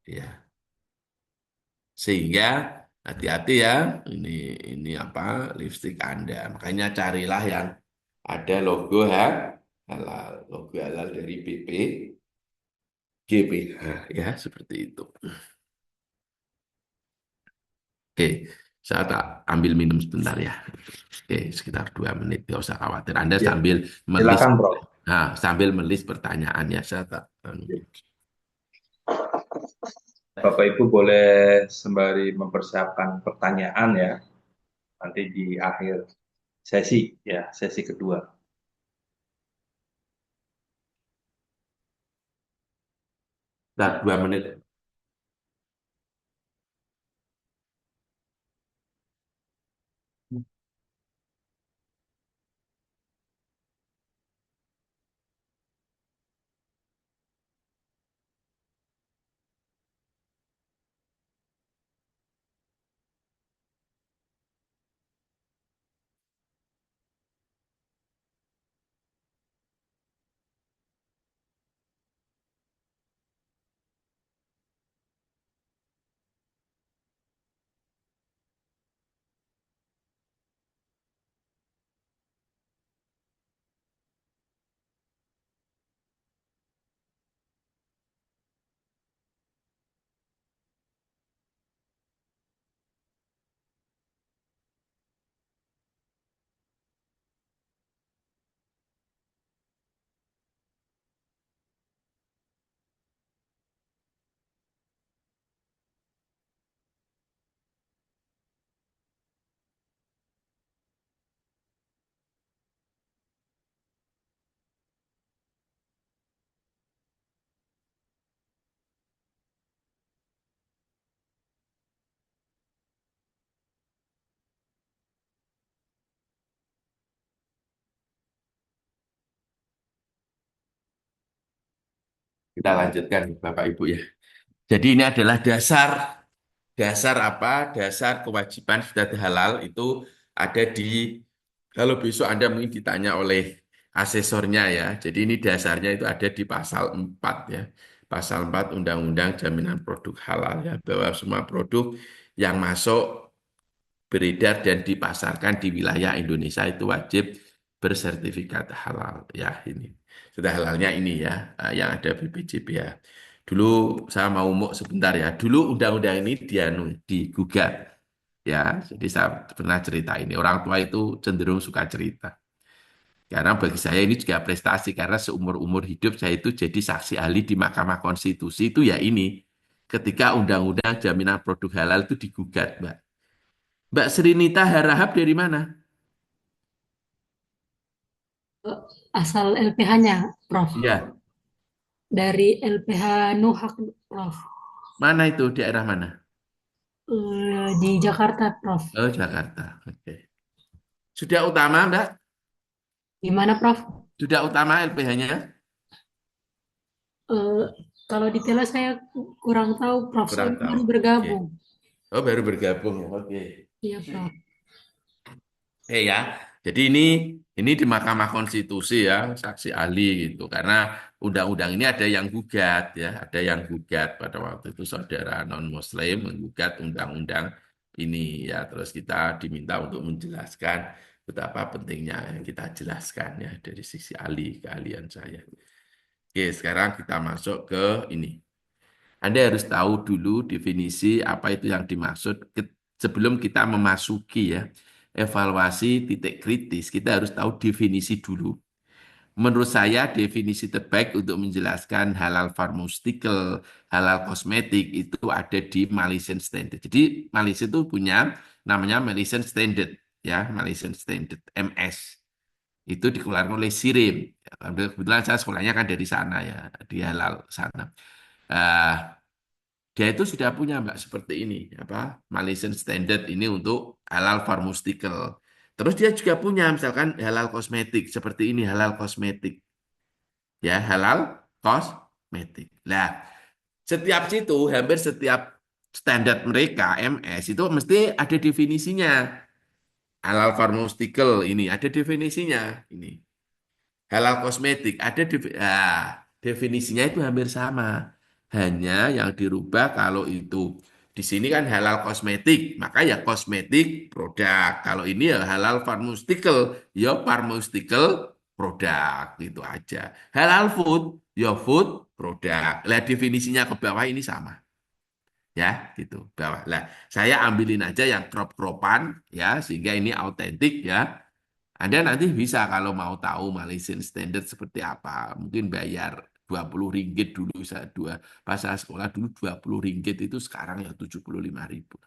ya. Sehingga hati-hati ya, ini apa lipstik Anda. Makanya carilah yang ada logo halal, logo halal dari BPGPH ya seperti itu. Oke, saya tak ambil minum sebentar ya. Oke, sekitar 2 menit, tidak usah khawatir. Anda Ya, sambil melis, silakan, Bro. nah, sambil melis pertanyaannya saya tak. Bapak Ibu boleh sembari mempersiapkan pertanyaan ya, nanti di akhir sesi ya, sesi kedua. Nah, 2 menit. Kita lanjutkan Bapak Ibu ya. Jadi ini adalah dasar dasar apa? Dasar kewajiban sudah halal itu ada di kalau besok Anda mungkin ditanya oleh asesornya ya. Jadi ini dasarnya itu ada di pasal 4 ya. Pasal 4 Undang-Undang Jaminan Produk Halal ya. Bahwa semua produk yang masuk beredar dan dipasarkan di wilayah Indonesia itu wajib bersertifikat halal. Ya, ini. Sudah halalnya ini ya, yang ada BPJP ya. Dulu saya mau sebentar ya. Dulu undang-undang ini digugat. Ya, jadi saya pernah cerita ini. Orang tua itu cenderung suka cerita. Karena bagi saya ini juga prestasi. Karena seumur-umur hidup saya itu jadi saksi ahli di Mahkamah Konstitusi itu ya ini. Ketika undang-undang jaminan produk halal itu digugat, Mbak. Mbak Srinita Harahap dari mana? Asal LPH-nya, Prof. Iya, Dari LPH Nuhak, Prof. mana itu? Daerah mana? Di Jakarta, Prof. Oh, Jakarta. Oke. Sudah utama, Mbak? Gimana, Prof? Sudah utama LPH-nya? Eh, Kalau detailnya saya kurang tahu, Prof. Kurang Saya tahu. baru Oke. bergabung. Oh, baru bergabung ya. Oke. Iya, Prof. Ya. Jadi ini di Mahkamah Konstitusi ya, saksi ahli gitu. Karena undang-undang ini ada yang gugat ya, ada yang gugat pada waktu itu saudara non-Muslim menggugat undang-undang ini ya. Terus kita diminta untuk menjelaskan betapa pentingnya yang kita jelaskan ya dari sisi ahli keahlian saya. Oke, sekarang kita masuk ke ini. Anda harus tahu dulu definisi apa itu yang dimaksud sebelum kita memasuki ya evaluasi titik kritis. Kita harus tahu definisi dulu. Menurut saya definisi terbaik untuk menjelaskan halal pharmaceutical, halal kosmetik itu ada di Malaysian Standard. Jadi Malaysia itu punya namanya Malaysian Standard ya, Malaysian Standard MS. Itu dikeluarkan oleh SIRIM. Kebetulan saya sekolahnya kan dari sana ya, di halal sana. Eh, Dia itu sudah punya Mbak seperti ini, apa Malaysian Standard ini untuk halal pharmaceutical. Terus dia juga punya misalkan halal kosmetik seperti ini halal kosmetik, ya halal kosmetik. Nah, setiap situ hampir setiap standar mereka MS itu mesti ada definisinya. Halal pharmaceutical ini ada definisinya ini. Halal kosmetik ada definisinya itu hampir sama. Hanya yang dirubah kalau itu di sini kan halal kosmetik, maka ya kosmetik produk. Kalau ini ya halal pharmaceutical, ya pharmaceutical produk gitu aja. Halal food, ya food produk. Lah definisinya ke bawah ini sama. Ya, gitu. Bawah. Lah, saya ambilin aja yang crop-cropan ya sehingga ini autentik ya. Anda nanti bisa kalau mau tahu Malaysian Standard seperti apa, mungkin bayar 20 ringgit dulu saya pas saya sekolah dulu 20 ringgit itu sekarang ya 75.000.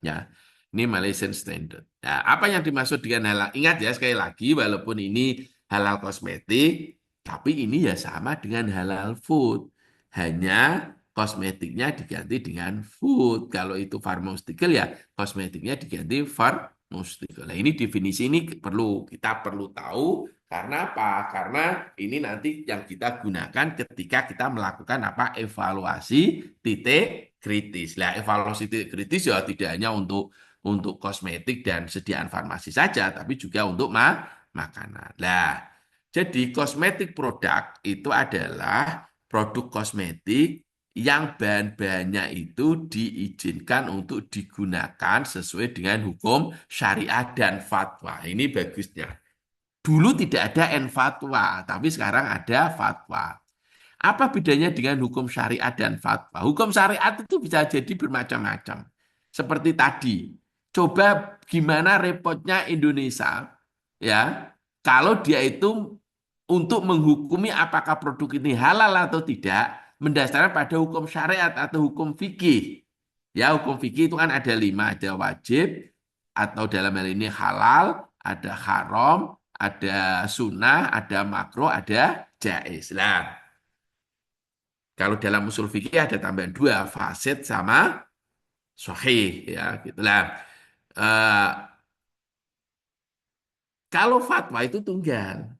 Ya, ini Malaysian Standard. Nah, apa yang dimaksud dengan halal? Ingat ya sekali lagi walaupun ini halal kosmetik, tapi ini ya sama dengan halal food. Hanya kosmetiknya diganti dengan food. Kalau itu pharmaceutical ya kosmetiknya diganti pharmaceutical. Nah, ini definisi ini kita perlu tahu karena apa? Karena ini nanti yang kita gunakan ketika kita melakukan apa? Evaluasi titik kritis. Nah, evaluasi titik kritis ya tidak hanya untuk kosmetik dan sediaan farmasi saja, tapi juga untuk makanan. Nah, jadi kosmetik produk itu adalah produk kosmetik yang bahan-bahannya itu diizinkan untuk digunakan sesuai dengan hukum syariat dan fatwa. Ini bagusnya. Dulu tidak ada fatwa, tapi sekarang ada fatwa. Apa bedanya dengan hukum syariat dan fatwa? Hukum syariat itu bisa jadi bermacam-macam. Seperti tadi, coba gimana repotnya Indonesia ya kalau dia itu untuk menghukumi apakah produk ini halal atau tidak mendasarkan pada hukum syariat atau hukum fikih. Ya, hukum fikih itu kan ada 5, ada wajib atau dalam hal ini halal, ada haram, ada sunnah, ada makro, ada jaiz. Nah, kalau dalam usul fikih ada tambahan 2, fasid sama sahih ya gitulah. Eh, Kalau fatwa itu tunggal.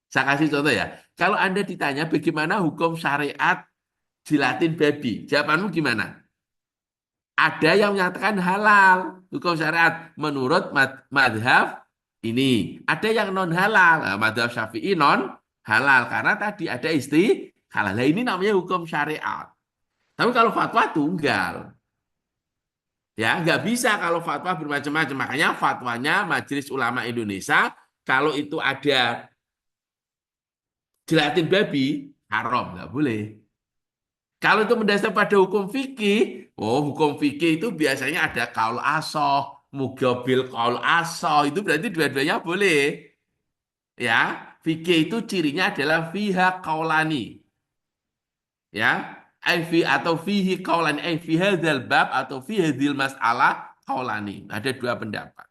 Saya kasih contoh ya. Kalau Anda ditanya bagaimana hukum syariat jilatin babi, jawabanmu gimana? Ada yang menyatakan halal hukum syariat menurut madhab ini. Ada yang non halal, nah, madhab Syafi'i non halal karena tadi ada halal. Nah, ini namanya hukum syariat. Tapi kalau fatwa tunggal. Ya, nggak bisa kalau fatwa bermacam-macam. Makanya fatwanya Majelis Ulama Indonesia kalau itu ada gelatin babi, haram, nggak boleh. Kalau itu mendasar pada hukum fikih, oh hukum fikih itu biasanya ada kaul asoh, mugabil kaul asoh, itu berarti dua-duanya boleh. Ya, fikih itu cirinya adalah fiha kaulani. Ya, atau fihi kaulani, fi hadzal bab atau fi hadzal mas'alah kaulani. Ada dua pendapat.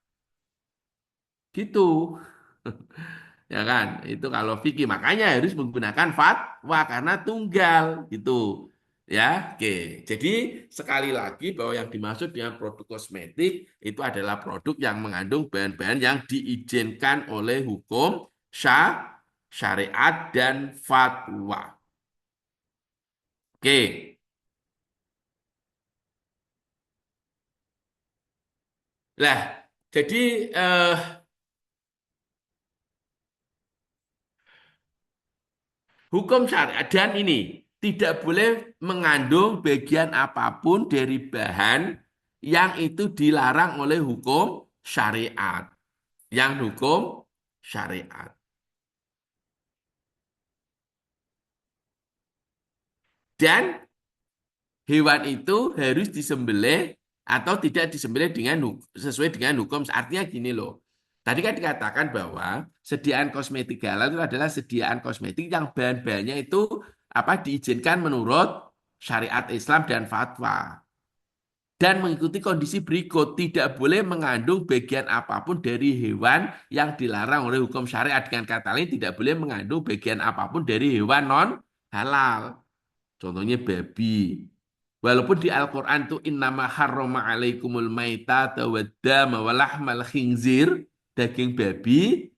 Gitu. Ya kan? Itu kalau fikih makanya harus menggunakan fatwa karena tunggal gitu. Ya, oke. Jadi sekali lagi bahwa yang dimaksud dengan produk kosmetik itu adalah produk yang mengandung bahan-bahan yang diizinkan oleh hukum syariat dan fatwa. Oke. Lah, jadi eh, hukum syariat dan ini tidak boleh mengandung bagian apapun dari bahan yang itu dilarang oleh hukum syariat. Yang hukum syariat. Dan hewan itu harus disembelih atau tidak disembelih dengan sesuai dengan hukum. Artinya gini loh. Tadi kan dikatakan bahwa sediaan kosmetik halal itu adalah sediaan kosmetik yang bahan-bahannya itu apa diizinkan menurut syariat Islam dan fatwa. Dan mengikuti kondisi berikut, tidak boleh mengandung bagian apapun dari hewan yang dilarang oleh hukum syariat. Dengan kata lain, tidak boleh mengandung bagian apapun dari hewan non halal. Contohnya babi. Walaupun di Al-Quran itu innama harrama alaikumul maitata waddama walahmal khinzir, daging babi,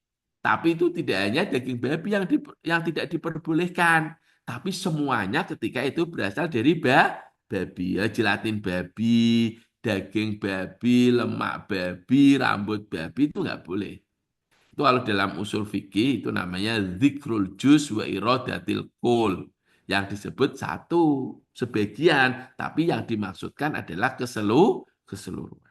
tapi itu tidak hanya daging babi yang tidak diperbolehkan, tapi semuanya ketika itu berasal dari babi, ya, gelatin babi, daging babi, lemak babi, rambut babi itu nggak boleh. Itu kalau dalam usul fikih itu namanya zikrul juz wa iradatil kul. Yang disebut satu sebagian, tapi yang dimaksudkan adalah keseluruhan.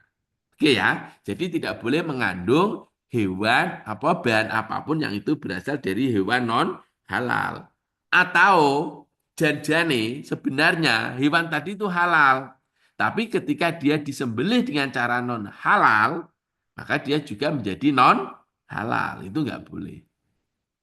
Oke ya, jadi tidak boleh mengandung hewan apa bahan apapun yang itu berasal dari hewan non halal. Atau janjane sebenarnya hewan tadi itu halal, tapi ketika dia disembelih dengan cara non halal, maka dia juga menjadi non halal. Itu nggak boleh.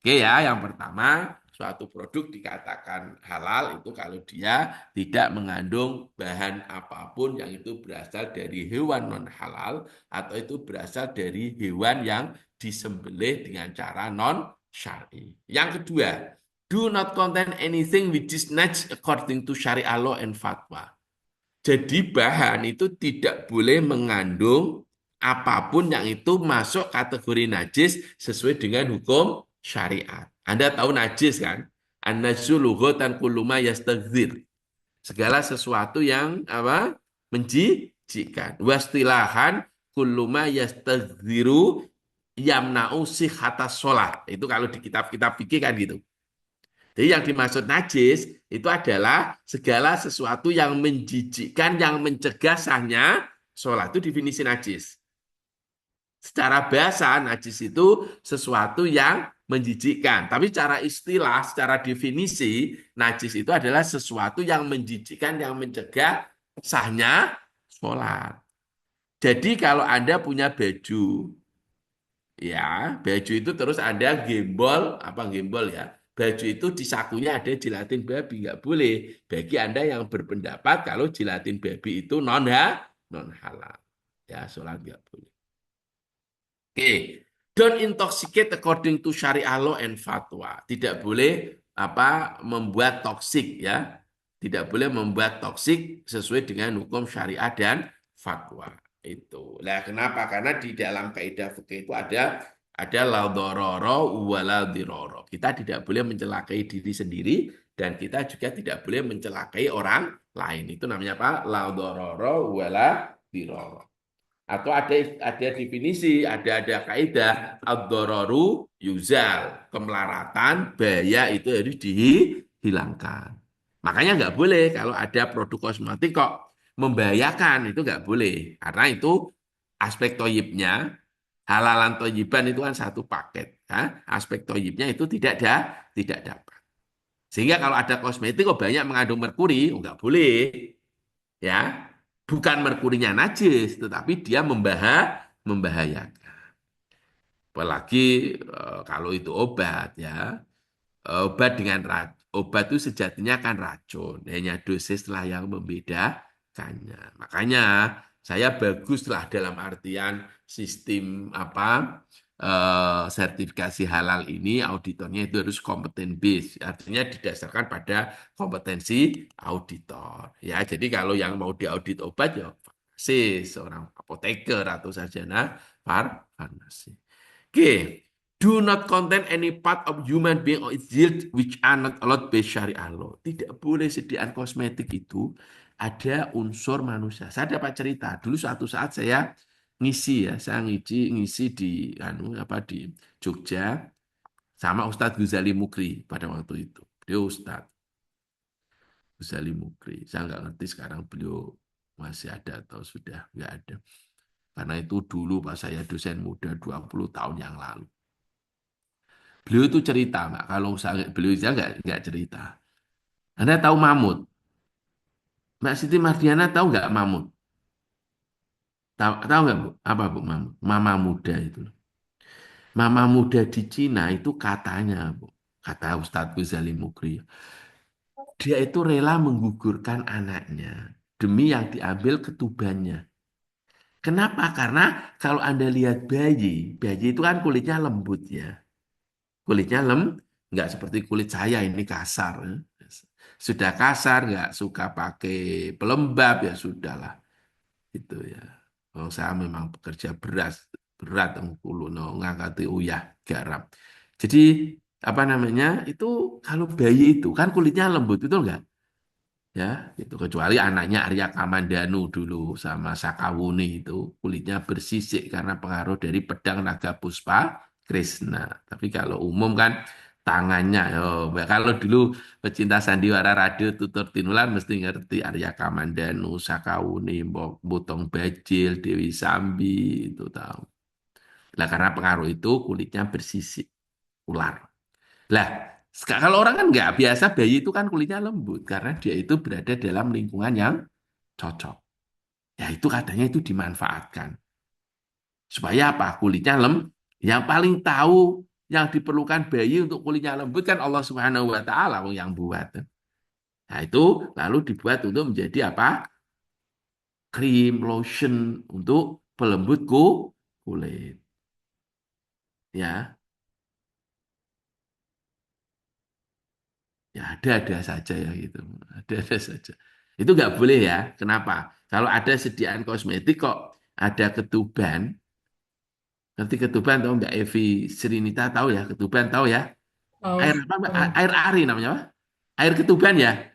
Oke ya, yang pertama, suatu produk dikatakan halal itu kalau dia tidak mengandung bahan apapun yang itu berasal dari hewan non halal atau itu berasal dari hewan yang disembelih dengan cara non syar'i. Yang kedua, do not contain anything which is not according to syariah law and fatwa. Jadi bahan itu tidak boleh mengandung apapun yang itu masuk kategori najis sesuai dengan hukum syariat. Anda tahu najis kan? An-najsu lughatan kullu ma yastaghfir. Segala sesuatu yang apa? Menjijikan. Wastilahan kullu ma yastaghfiru yamna'u sihhatas shalah. Itu kalau di kitab-kitab fikih kan gitu. Jadi yang dimaksud najis itu adalah segala sesuatu yang menjijikkan, yang mencegah sahnya sholat. Itu definisi najis. Secara bahasa, najis itu sesuatu yang menjijikkan. Tapi secara istilah, secara definisi, najis itu adalah sesuatu yang menjijikkan, yang mencegah sahnya sholat. Jadi kalau Anda punya baju, ya, baju itu terus ada gembol, apa gembol ya? Baju itu di sakunya ada jelatin babi, nggak boleh. Bagi Anda yang berpendapat kalau jelatin babi itu non halal, ya sholat nggak boleh. Oke, don't intoxicate according to syariah law and fatwa. Tidak boleh apa membuat toksik ya. Tidak boleh membuat toksik sesuai dengan hukum syariah dan fatwa. Itu. Nah, kenapa? Karena di dalam kaidah fikih itu ada la dororo wala diroro. Kita tidak boleh mencelakai diri sendiri dan kita juga tidak boleh mencelakai orang lain. Itu namanya apa? La dororo wala diroro. Atau ada definisi, ada kaidah ad-dararu yuzal, kemelaratan, bahaya itu harus dihilangkan. Makanya nggak boleh kalau ada produk kosmetik kok membahayakan, itu nggak boleh. Karena itu aspek toyibnya Halalan toyiban itu kan satu paket. Aspek toyibnya itu tidak dapat. Sehingga kalau ada kosmetik kok banyak mengandung merkuri, nggak boleh. Ya, bukan merkurinya najis, tetapi dia membahayakan. Apalagi kalau itu obat ya. Obat itu sejatinya kan racun, hanya dosislah yang membedakannya. Makanya saya baguslah dalam artian sistem apa sertifikasi halal ini auditornya itu harus kompeten base, artinya didasarkan pada kompetensi auditor. Ya, jadi kalau yang mau diaudit obat ya farmasis, seorang apoteker atau sarjana farmasi. Oke. Do not contain any part of human being or its yield which are not allowed by Syariah law. Tidak boleh sediaan kosmetik itu ada unsur manusia. Saya dapat cerita dulu suatu saat saya ngisi ya, saya ngisi di di Jogja sama Ustadz Ghazali Mukri pada waktu itu. Beliau Ustadz Ghazali Mukri. Saya nggak ngerti sekarang beliau masih ada atau sudah nggak ada. Karena itu dulu pas saya dosen muda 20 tahun yang lalu. Beliau itu cerita, Mbak. Kalau beliau saya nggak cerita. Anda tahu mamut? Mbak Siti Mardiana tahu nggak mamut? Tahu nggak, Bu? Apa, Bu, mamut? Mama muda itu. Mama muda di Cina itu katanya, Bu. Kata Ustadz Ghazali Mukri. Dia itu rela menggugurkan anaknya demi yang diambil ketubannya. Kenapa? Karena kalau Anda lihat bayi itu kan kulitnya lembut ya. Kulitnya nggak seperti kulit saya ini kasar. Sudah kasar, nggak suka pakai pelembab ya sudahlah. Itu ya. Oh, saya memang pekerja berat kulo no ngangkati uyah garam. Jadi apa namanya itu kalau bayi itu kan kulitnya lembut betul nggak? Ya, itu kecuali anaknya Arya Kamandanu dulu sama Sakawuni itu kulitnya bersisik karena pengaruh dari pedang naga puspa Krishna. Tapi kalau umum kan tangannya, kalau dulu pecinta sandiwara radio tutur tinular mesti ngerti Arya Kamandanu, Sakawuni, Botong Bajil, Dewi Sambi itu tahu. Nah, karena pengaruh itu kulitnya bersisik ular. Lah, kalau orang kan nggak biasa, bayi itu kan kulitnya lembut karena dia itu berada dalam lingkungan yang cocok. Ya itu katanya itu dimanfaatkan. Supaya apa? Kulitnya Yang paling tahu yang diperlukan bayi untuk kulitnya lembut kan Allah Subhanahu wa taala yang buat. Nah, itu lalu dibuat untuk menjadi apa? Krim, lotion untuk pelembut kulit. Ya, ya ada saja ya gitu. Ada saja. Itu nggak boleh ya. Kenapa? Kalau ada sediaan kosmetik kok ada ketuban. Ngerti ketuban tahu Mbak Evi Srinita tahu ya? Ketuban tahu ya? Tahu, Air apa Mbak? tahu. Air ari namanya apa? Air ketuban ya?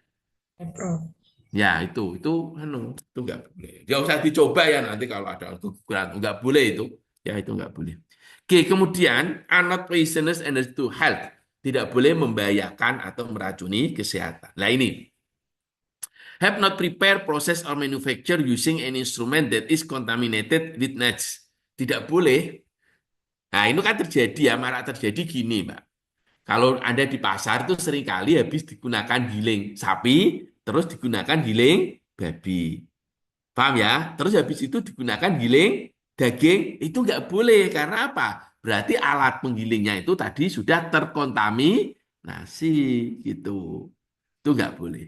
Pro. Ya itu nggak boleh. Nggak usah dicoba ya nanti kalau ada kekurangan. Nggak boleh itu. Ya itu nggak boleh. Oke, kemudian are not poisonous and to health. Tidak boleh membahayakan atau meracuni kesehatan. Nah ini, have not prepare, process, or manufacture using an instrument that is contaminated with NATS. Tidak boleh. Nah, ini kan terjadi ya, malah terjadi gini, Mbak. Kalau Anda di pasar itu seringkali habis digunakan giling sapi, terus digunakan giling babi. Paham ya? Terus habis itu digunakan giling daging, itu nggak boleh. Karena apa? Berarti alat penggilingnya itu tadi sudah terkontaminasi, gitu. Itu nggak boleh.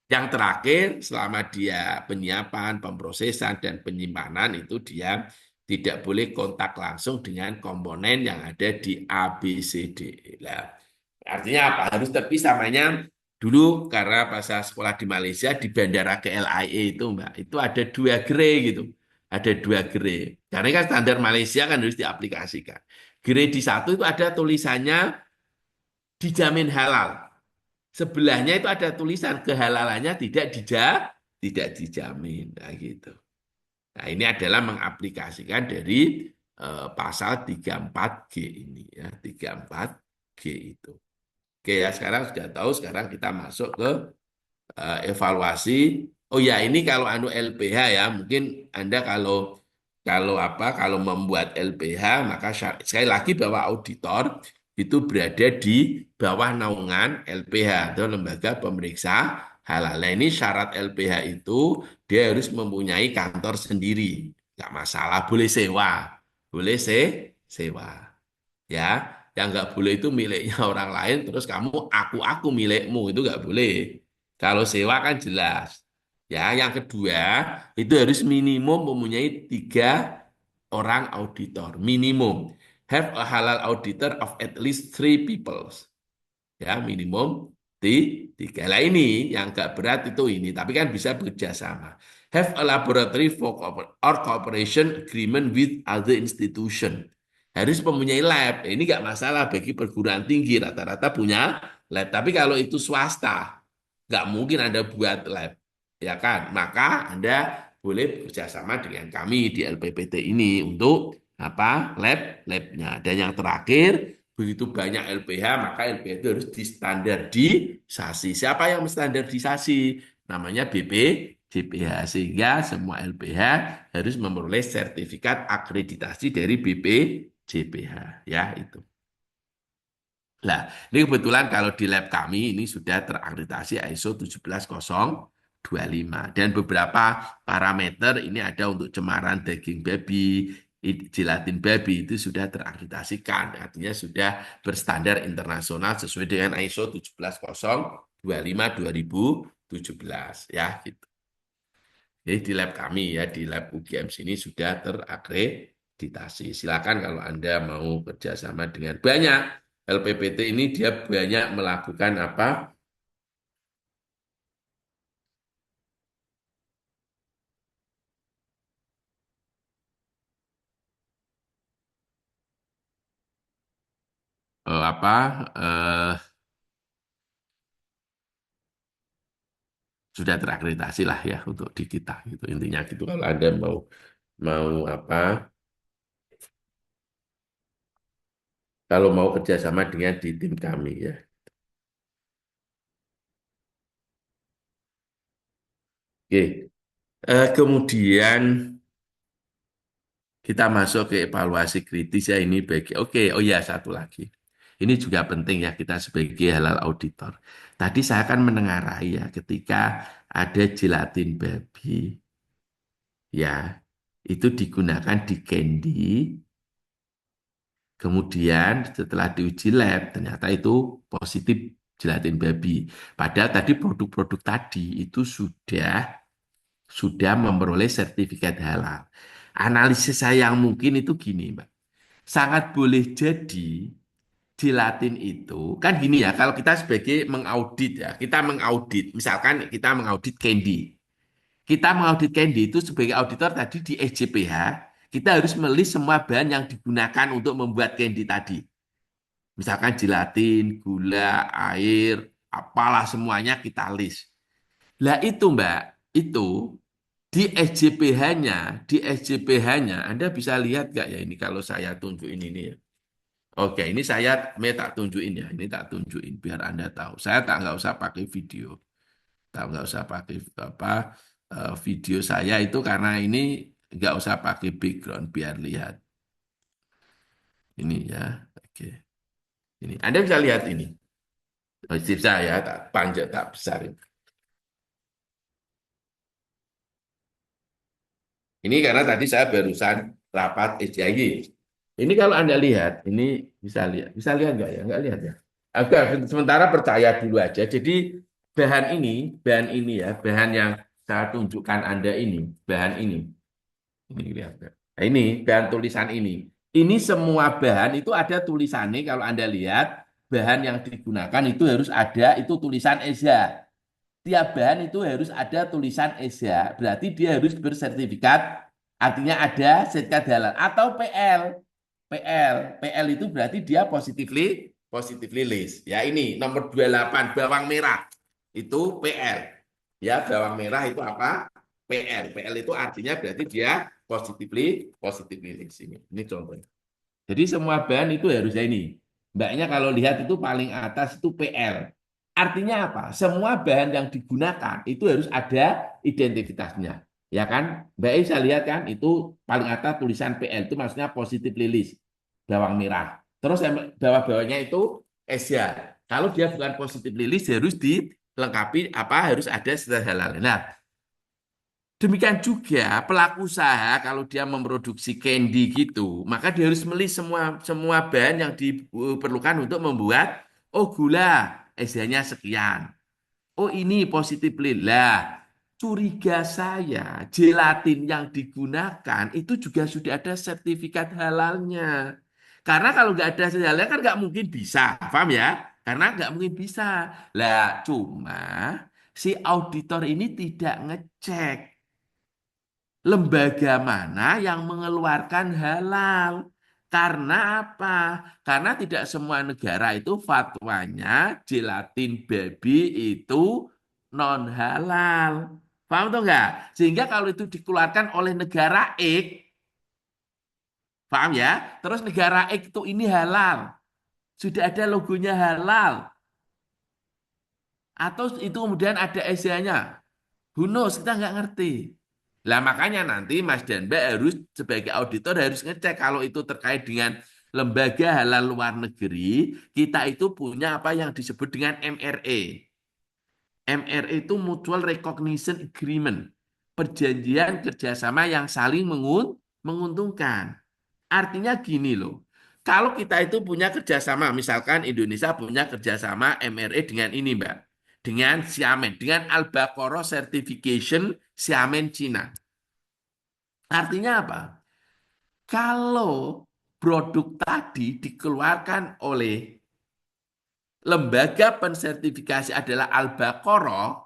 Yang terakhir, selama dia penyiapan, pemrosesan, dan penyimpanan itu dia tidak boleh kontak langsung dengan komponen yang ada di ABCD. Nah, artinya apa? Harus terpisah namanya dulu karena pas saya sekolah di Malaysia di bandara KLIA itu Mbak, itu ada 2 grade gitu. Ada 2 grade. Karena kan standar Malaysia kan harus diaplikasikan. Grade di satu itu ada tulisannya dijamin halal. Sebelahnya itu ada tulisan kehalalannya tidak dijamin. Nah, gitu. Nah, ini adalah mengaplikasikan dari pasal 34G ini ya, 34G itu. Oke ya, sekarang sudah tahu, sekarang kita masuk ke evaluasi. Oh ya, ini kalau LPH ya, mungkin Anda kalau Kalau membuat LPH maka sekali lagi bahwa auditor itu berada di bawah naungan LPH atau lembaga pemeriksa halal. Nah, ini syarat LPH itu dia harus mempunyai kantor sendiri. Nggak masalah, boleh sewa. Boleh sewa. Ya, yang nggak boleh itu miliknya orang lain, terus kamu aku milikmu, itu nggak boleh. Kalau sewa kan jelas. Ya, yang kedua, itu harus minimum mempunyai 3 orang auditor. Minimum. Have a halal auditor of at least 3 people. Ya, minimum tiga. Lah ini yang nggak berat itu ini, tapi kan bisa bekerja sama. Have a laboratory for or cooperation agreement with other institution. Harus mempunyai lab. Ini nggak masalah bagi perguruan tinggi, rata-rata punya lab. Tapi kalau itu swasta, nggak mungkin Anda buat lab, ya kan? Maka Anda boleh bekerja sama dengan kami di LPPT ini untuk apa? Labnya. Dan yang terakhir, begitu banyak LPH, maka LPH itu harus distandarisasi. Siapa yang menstandarisasi? Namanya BPJPH. Sehingga semua LPH harus memperoleh sertifikat akreditasi dari BPJPH. Ya, itu. Nah, ini kebetulan kalau di lab kami ini sudah terakreditasi ISO 17025 dan beberapa parameter ini ada untuk cemaran daging babi, gelatin babi itu sudah terakreditasikan, artinya sudah berstandar internasional sesuai dengan ISO 17025 2017 ya gitu. Jadi di lab kami ya, di lab UGM sini sudah terakreditasi. Silakan kalau Anda mau kerjasama dengan banyak. LPPT ini dia banyak melakukan apa? eh, apa? eh, Sudah terakreditasi lah ya untuk di kita gitu. Intinya gitu kalau Anda mau mau apa? Kalau mau kerjasama dengan di tim kami ya. Oke. Kemudian kita masuk ke evaluasi kritis ya ini bagi. Oke, oh ya satu lagi. Ini juga penting ya kita sebagai halal auditor. Tadi saya akan menengarai ya ketika ada gelatin babi ya itu digunakan di candy. Kemudian setelah diuji lab ternyata itu positif gelatin babi. Padahal tadi produk-produk tadi itu sudah memperoleh sertifikat halal. Analisis saya yang mungkin itu gini, Mbak. Sangat boleh jadi gelatin itu kan gini ya, kalau kita sebagai mengaudit ya, kita mengaudit, misalkan kita mengaudit candy. Kita mengaudit candy itu sebagai auditor tadi di SJPH, kita harus melis semua bahan yang digunakan untuk membuat candy tadi. Misalkan gelatin, gula, air, apalah semuanya kita list. Lah itu Mbak, itu di SJPH-nya, Anda bisa lihat nggak ya ini kalau saya tunjukin ini ya. Oke, ini saya tak tunjukin ya, ini tak tunjukin biar Anda tahu. Saya tak nggak usah pakai video, tak nggak usah pakai apa video saya itu karena ini nggak usah pakai background biar lihat ini ya. Oke, ini Anda bisa lihat ini. Chip saya tak panjang tak besar. Ini karena tadi saya barusan rapat SJY. Ini kalau Anda lihat, ini bisa lihat nggak ya? Nggak lihat ya. Agak sementara percaya dulu aja. Jadi bahan ini ya, bahan yang saya tunjukkan Anda ini, bahan ini lihat. Nah, ini bahan tulisan ini. Ini semua bahan itu ada tulisannya. Kalau Anda lihat, bahan yang digunakan itu harus ada itu tulisan ESA. Tiap bahan itu harus ada tulisan ESA. Berarti dia harus bersertifikat, artinya ada sertifikat halal atau PL. PL itu berarti dia positively list. Ya ini nomor 28 bawang merah itu PL. Ya bawang merah itu apa? PL. PL itu artinya berarti dia positively list ini contohnya. Jadi semua bahan itu harusnya ini. Mbaknya kalau lihat itu paling atas itu PL. Artinya apa? Semua bahan yang digunakan itu harus ada identitasnya. Ya kan? Mbak bisa lihat kan, itu paling atas tulisan PL itu maksudnya positif lilis, bawang merah. Terus yang bawah-bawahnya itu Asia. Kalau dia bukan positif lilis harus dilengkapi apa? Harus ada standar halal. Nah, demikian juga pelaku usaha kalau dia memproduksi candy gitu, maka dia harus beli semua semua bahan yang diperlukan untuk membuat oh gula Asia-nya sekian. Oh ini positif lah. Curiga saya, gelatin yang digunakan itu juga sudah ada sertifikat halalnya. Karena kalau nggak ada halalnya kan nggak mungkin bisa, paham ya? Karena nggak mungkin bisa. Lah, cuma si auditor ini tidak ngecek lembaga mana yang mengeluarkan halal. Karena apa? Karena tidak semua negara itu fatwanya gelatin babi itu non halal. Paham tuh enggak? Sehingga kalau itu dikeluarkan oleh negara X, paham ya? Terus negara X itu ini halal. Sudah ada logonya halal. Atau itu kemudian ada Asia-nya. Who knows, kita nggak ngerti. Lah makanya nanti Mas dan Mbak harus sebagai auditor harus ngecek kalau itu terkait dengan lembaga halal luar negeri, kita itu punya apa yang disebut dengan MRE. MRE itu Mutual Recognition Agreement. Perjanjian kerjasama yang saling menguntungkan. Artinya gini loh, kalau kita itu punya kerjasama, misalkan Indonesia punya kerjasama MRE dengan ini Mbak, dengan Xiamen, dengan Albacora Certification Xiamen Cina. Artinya apa? Kalau produk tadi dikeluarkan oleh lembaga pensertifikasi adalah Albacora,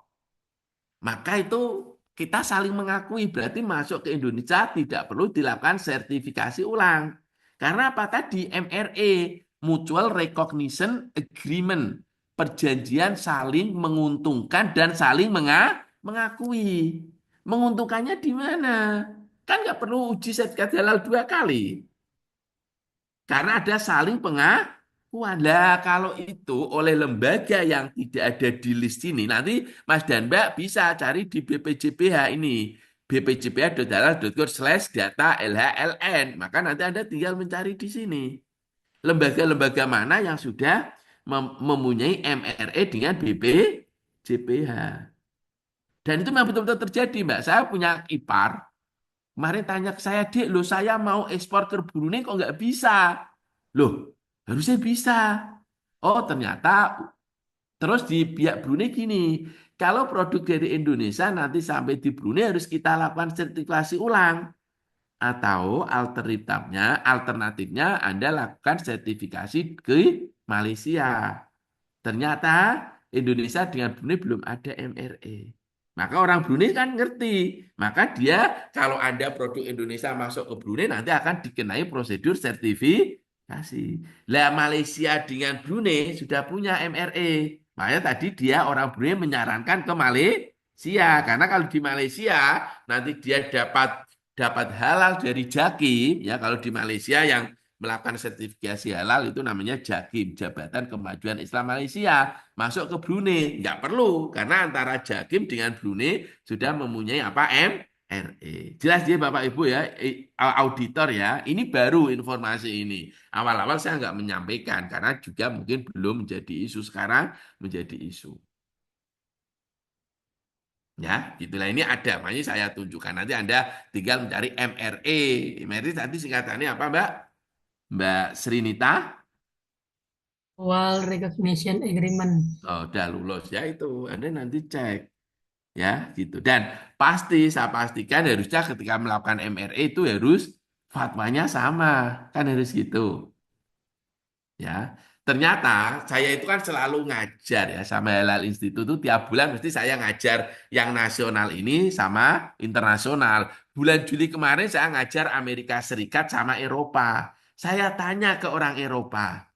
maka itu kita saling mengakui, berarti masuk ke Indonesia tidak perlu dilakukan sertifikasi ulang. Karena apa tadi? MRE, Mutual Recognition Agreement, perjanjian saling menguntungkan dan saling mengakui. Menguntungkannya di mana? Kan nggak perlu uji sertifikat halal 2 kali. Karena ada saling pengakuan. Lah, kalau itu oleh lembaga yang tidak ada di list ini, nanti Mas dan Mbak bisa cari di BPJPH ini. bpjph.halal.co/data LHLN. Maka nanti Anda tinggal mencari di sini. Lembaga-lembaga mana yang sudah mempunyai MRE dengan BPJPH. Dan itu memang betul-betul terjadi, Mbak. Saya punya ipar. Kemarin tanya ke saya, Dik, loh saya mau ekspor ke Brunei kok nggak bisa? Loh, harusnya bisa. Oh, ternyata terus di pihak Brunei gini, kalau produk dari Indonesia nanti sampai di Brunei harus kita lakukan sertifikasi ulang. Atau alternatifnya Anda lakukan sertifikasi ke Malaysia. Ternyata Indonesia dengan Brunei belum ada MRE. Maka orang Brunei kan ngerti. Maka dia kalau ada produk Indonesia masuk ke Brunei nanti akan dikenai prosedur sertifikasi. Lah Malaysia dengan Brunei sudah punya MRE. Makanya tadi dia orang Brunei menyarankan ke Malaysia karena kalau di Malaysia nanti dia dapat dapat halal dari JAKIM ya kalau di Malaysia yang melakukan sertifikasi halal itu namanya JAKIM, Jabatan Kemajuan Islam Malaysia. Masuk ke Brunei, nggak perlu, karena antara JAKIM dengan Brunei sudah mempunyai apa MRE. Jelas dia Bapak Ibu ya, auditor ya, ini baru informasi ini. Awal-awal saya nggak menyampaikan, karena juga mungkin belum menjadi isu sekarang, menjadi isu. Ya, gitulah ini ada, makanya saya tunjukkan. Nanti Anda tinggal mencari MRE. MRE tadi singkatannya apa Mbak? Mbak Srinita? Mutual Recognition Agreement. Oh, udah lulus ya itu. Anda nanti cek ya gitu. Dan pasti saya pastikan harusnya ketika melakukan MRE itu harus fatwanya sama, kan harus gitu. Ya. Ternyata saya itu kan selalu ngajar ya sama Halal Institute itu tiap bulan mesti saya ngajar yang nasional ini sama internasional. Bulan Juli kemarin saya ngajar Amerika Serikat sama Eropa. Saya tanya ke orang Eropa,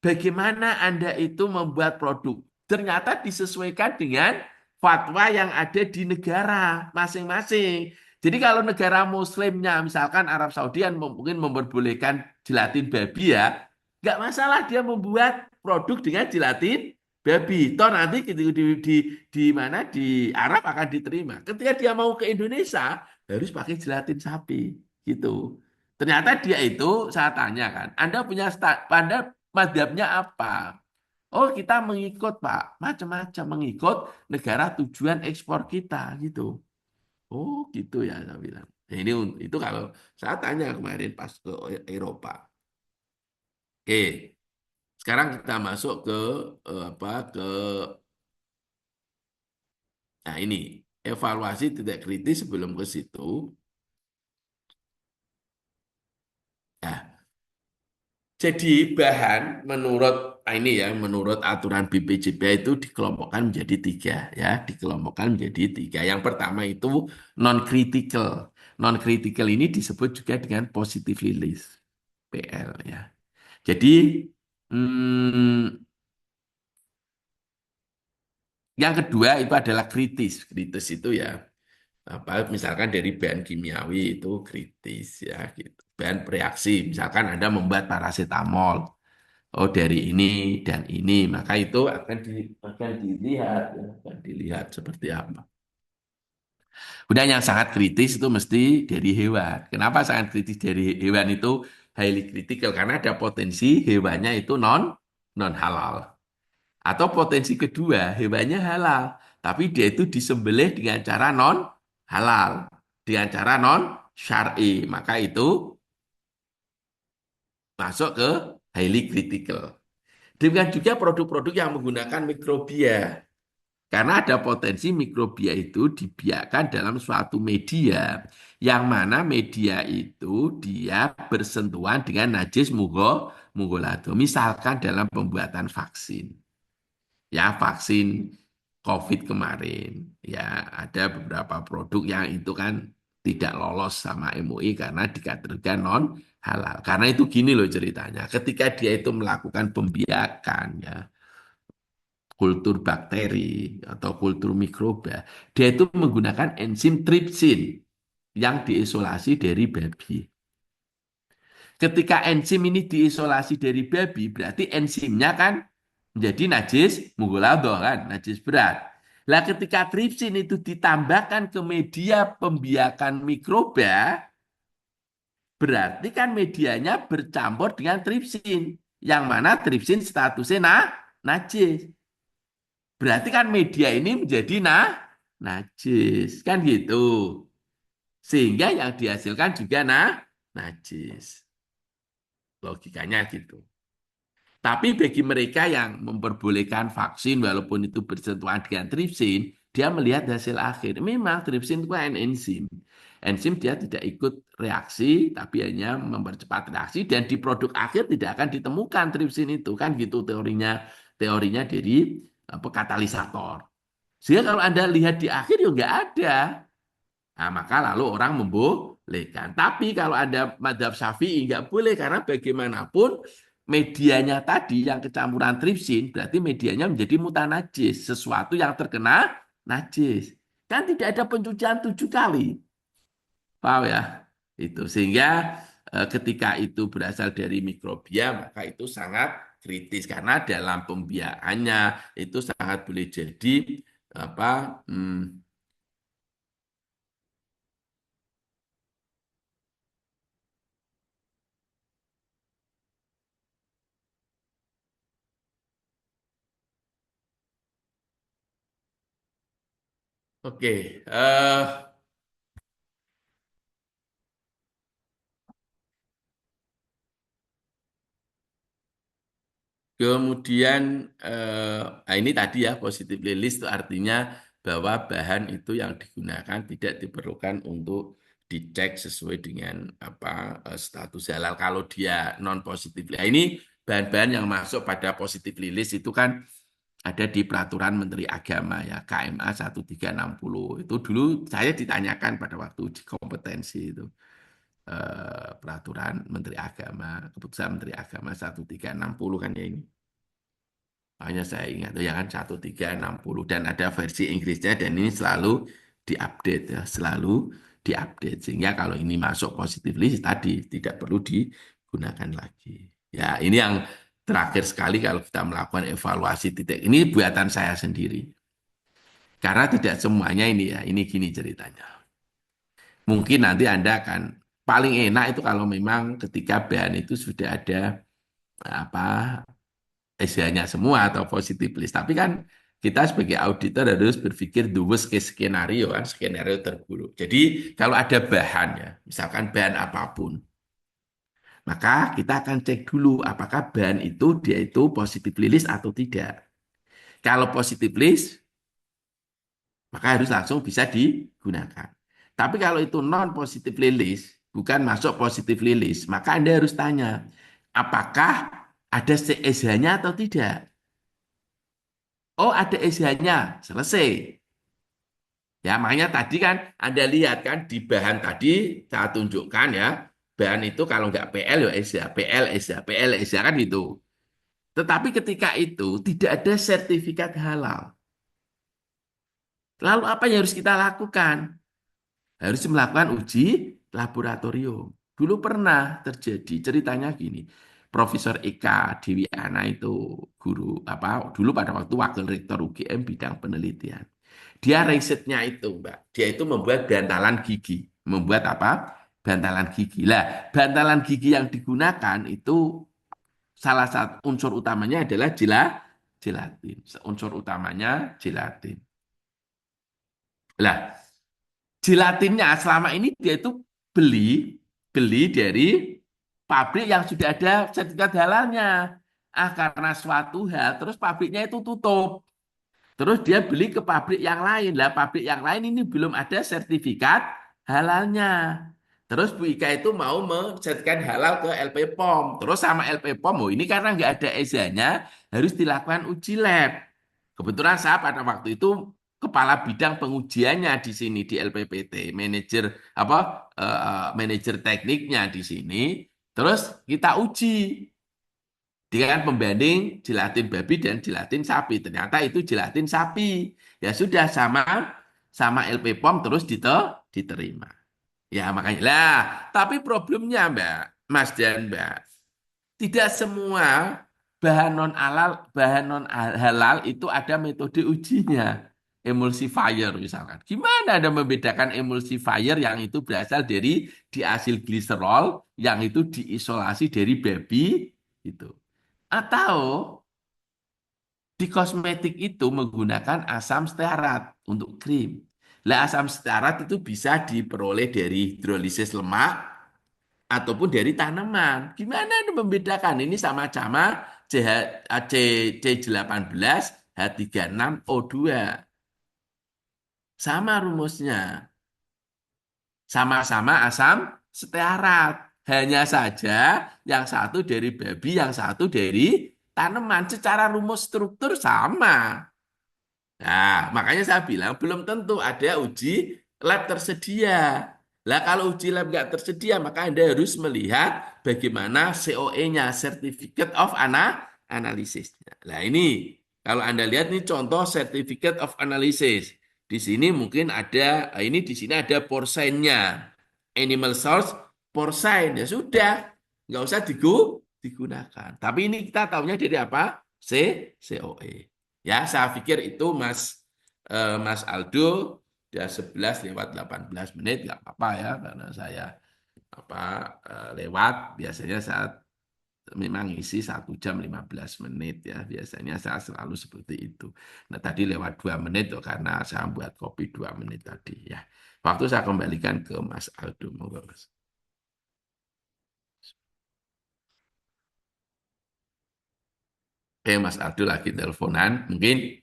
bagaimana Anda itu membuat produk? Ternyata disesuaikan dengan fatwa yang ada di negara masing-masing. Jadi kalau negara muslimnya, misalkan Arab Saudi yang mungkin memperbolehkan gelatin babi ya, nggak masalah dia membuat produk dengan gelatin babi. Toh nanti di mana di Arab akan diterima. Ketika dia mau ke Indonesia harus pakai gelatin sapi gitu. Ternyata dia itu saya tanya kan, Anda madhabnya apa? Oh kita mengikut Pak, macam-macam mengikut negara tujuan ekspor kita gitu. Oh gitu ya saya bilang. Nah, itu kalau saya tanya kemarin pas ke Eropa. Oke, sekarang kita masuk ke apa ke nah ini evaluasi tidak kritis sebelum ke situ. Nah, jadi bahan menurut ini ya menurut aturan BPJB itu dikelompokkan menjadi tiga ya, dikelompokkan menjadi tiga. Yang pertama itu non critical. Non critical ini disebut juga dengan positive release PL ya. Jadi hmm, yang kedua itu adalah kritis. Kritis itu ya apa misalkan dari bahan kimiawi itu kritis ya gitu. Bahan bereaksi misalkan Anda membuat paracetamol. Oh dari ini dan ini maka itu akan dilihat ya, akan dilihat seperti apa. Kemudian yang sangat kritis itu mesti dari hewan. Kenapa sangat kritis dari hewan itu highly critical karena ada potensi hewannya itu non halal. Atau potensi kedua, hewannya halal, tapi dia itu disembelih dengan cara non halal, dengan cara non syar'i. Maka itu masuk ke highly critical. Demikian juga produk-produk yang menggunakan mikrobia. Karena ada potensi mikrobia itu dibiarkan dalam suatu media, yang mana media itu dia bersentuhan dengan najis mugolado. Misalkan dalam pembuatan vaksin. Ya vaksin COVID kemarin ya ada beberapa produk yang itu kan tidak lolos sama MUI karena dikategorikan non halal. Karena itu gini loh ceritanya. Ketika dia itu melakukan pembiakan ya kultur bakteri atau kultur mikroba, dia itu menggunakan enzim tripsin yang diisolasi dari babi. Ketika enzim ini diisolasi dari babi, berarti enzimnya kan menjadi najis mughaladzah kan, najis berat. Lah ketika tripsin itu ditambahkan ke media pembiakan mikroba, berarti kan medianya bercampur dengan tripsin. Yang mana tripsin statusnya najis. Berarti kan media ini menjadi najis. Kan gitu. Sehingga yang dihasilkan juga najis. Logikanya gitu. Tapi bagi mereka yang memperbolehkan vaksin walaupun itu bersentuhan dengan tripsin, dia melihat hasil akhir. Memang tripsin itu kan enzim. Enzim dia tidak ikut reaksi, tapi hanya mempercepat reaksi dan di produk akhir tidak akan ditemukan tripsin itu. Kan gitu teorinya dari apa, katalisator. Sehingga kalau Anda lihat di akhir ya nggak ada. Nah, maka lalu orang membolehkan. Tapi kalau ada madhab Syafi'i nggak boleh karena bagaimanapun medianya tadi yang kecampuran tripsin berarti medianya menjadi mutanajis, sesuatu yang terkena najis. Kan tidak ada pencucian 7 kali. Paham ya? Itu sehingga ketika itu berasal dari mikrobia maka itu sangat kritis karena dalam pembiakannya itu sangat boleh jadi apa oke, kemudian ini tadi ya positive release itu artinya bahwa bahan itu yang digunakan tidak diperlukan untuk dicek sesuai dengan apa status halal kalau dia non positif. Nah, ini bahan-bahan yang masuk pada positive release itu kan ada di peraturan Menteri Agama ya KMA 1360. Itu dulu saya ditanyakan pada waktu uji kompetensi itu peraturan Menteri Agama, keputusan Menteri Agama 1360 kan ya ini. Hanya saya ingat ya kan 1360 dan ada versi Inggrisnya dan ini selalu diupdate ya, selalu diupdate sehingga kalau ini masuk positive list tadi tidak perlu digunakan lagi. Ya, ini yang terakhir sekali kalau kita melakukan evaluasi titik ini buatan saya sendiri. Karena tidak semuanya ini ya, ini gini ceritanya. Mungkin nanti Anda akan paling enak itu kalau memang ketika bahan itu sudah ada apa SH-nya semua atau positif list. Tapi kan kita sebagai auditor harus berpikir the worst case skenario kan, skenario terburuk. Jadi kalau ada bahan ya, misalkan bahan apapun, maka kita akan cek dulu apakah bahan itu dia itu positif list atau tidak. Kalau positif list, maka harus langsung bisa digunakan. Tapi kalau itu non positif list, bukan masuk positif list, maka Anda harus tanya, apakah ada CSH-nya atau tidak? Oh, ada SH-nya, selesai. Ya, makanya tadi kan Anda lihat kan di bahan tadi saya tunjukkan ya, bahan itu kalau nggak PL ya SH, PL, SH, PL, SH kan itu. Tetapi ketika itu tidak ada sertifikat halal. Lalu apa yang harus kita lakukan? Harus melakukan uji laboratorium. Dulu pernah terjadi ceritanya gini. Profesor Eka Dewiana itu guru apa dulu pada waktu wakil rektor UGM bidang penelitian. Dia risetnya itu, Mbak. Dia itu membuat bantalan gigi. Membuat apa? Bantalan gigi. Lah, bantalan gigi yang digunakan itu salah satu unsur utamanya adalah gelatin. Unsur utamanya gelatin. Lah, gelatinnya selama ini dia itu beli beli dari pabrik yang sudah ada sertifikat halalnya. Karena suatu hal terus pabriknya itu tutup. Terus dia beli ke pabrik yang lain. Lah pabrik yang lain ini belum ada sertifikat halalnya. Terus Bu Ika itu mau mensertifikat halal ke LP POM. Terus sama LP POM, oh ini karena nggak ada EZA-nya, harus dilakukan uji lab. Kebetulan saya pada waktu itu kepala bidang pengujiannya di sini di LPPT, manajer apa manajer tekniknya di sini. Terus kita uji dengan pembanding gelatin babi dan gelatin sapi. Ternyata itu gelatin sapi. Ya sudah sama sama LP POM terus diterima. Ya makanya lah, tapi problemnya Mbak, Mas dan Mbak, tidak semua bahan non halal itu ada metode ujinya. Emulsifier misalkan. Gimana Anda membedakan emulsifier yang itu berasal dari diasil gliserol yang itu diisolasi dari babi itu. Atau di kosmetik itu menggunakan asam stearat untuk krim. Lah asam stearat itu bisa diperoleh dari hidrolisis lemak ataupun dari tanaman. Gimana itu membedakan? Ini sama-sama CH, C, C18 H36O2. Sama rumusnya. Sama-sama asam stearat. Hanya saja yang satu dari babi, yang satu dari tanaman. Secara rumus struktur sama. Nah, makanya saya bilang belum tentu ada uji lab tersedia. Lah kalau uji lab nggak tersedia, maka Anda harus melihat bagaimana COE-nya, Certificate of Analysis-nya. Nah ini, kalau Anda lihat nih contoh Certificate of Analysis. Di sini mungkin ada, ini di sini ada porsainnya. Animal source, porsain. Ya sudah, nggak usah digunakan. Tapi ini kita tahunya dari apa? COE. Ya, saya pikir itu Mas Aldo udah 11 lewat 18 menit nggak apa-apa ya karena saya apa lewat biasanya saat memang isi 1 jam 15 menit ya biasanya saya selalu seperti itu. Nah tadi lewat 2 menit tuh karena saya buat kopi 2 menit tadi ya. Waktu saya kembalikan ke Mas Aldo, monggo Mas. Oke, Mas Aldo lagi teleponan. Mungkin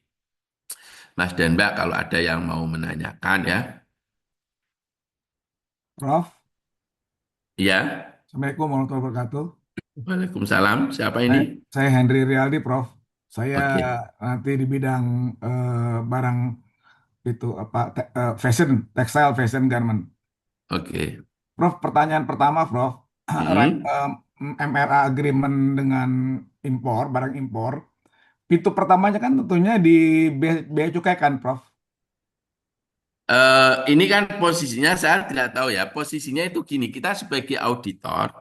Mas dan Mbak kalau ada yang mau menanyakan ya. Prof, Iya. Assalamualaikum warahmatullahi wabarakatuh. Waalaikumsalam. Siapa ini? Saya Henry Rialdi, Prof. Saya Oke, nanti di bidang barang itu apa fashion, textile, fashion, garment. oke. Prof, pertanyaan pertama, Prof. Mm-mm. MRA agreement dengan impor, barang impor. Pintu pertamanya kan tentunya di bea cukai kan, Prof. Ini kan posisinya saya tidak tahu ya. Posisinya itu gini, kita sebagai auditor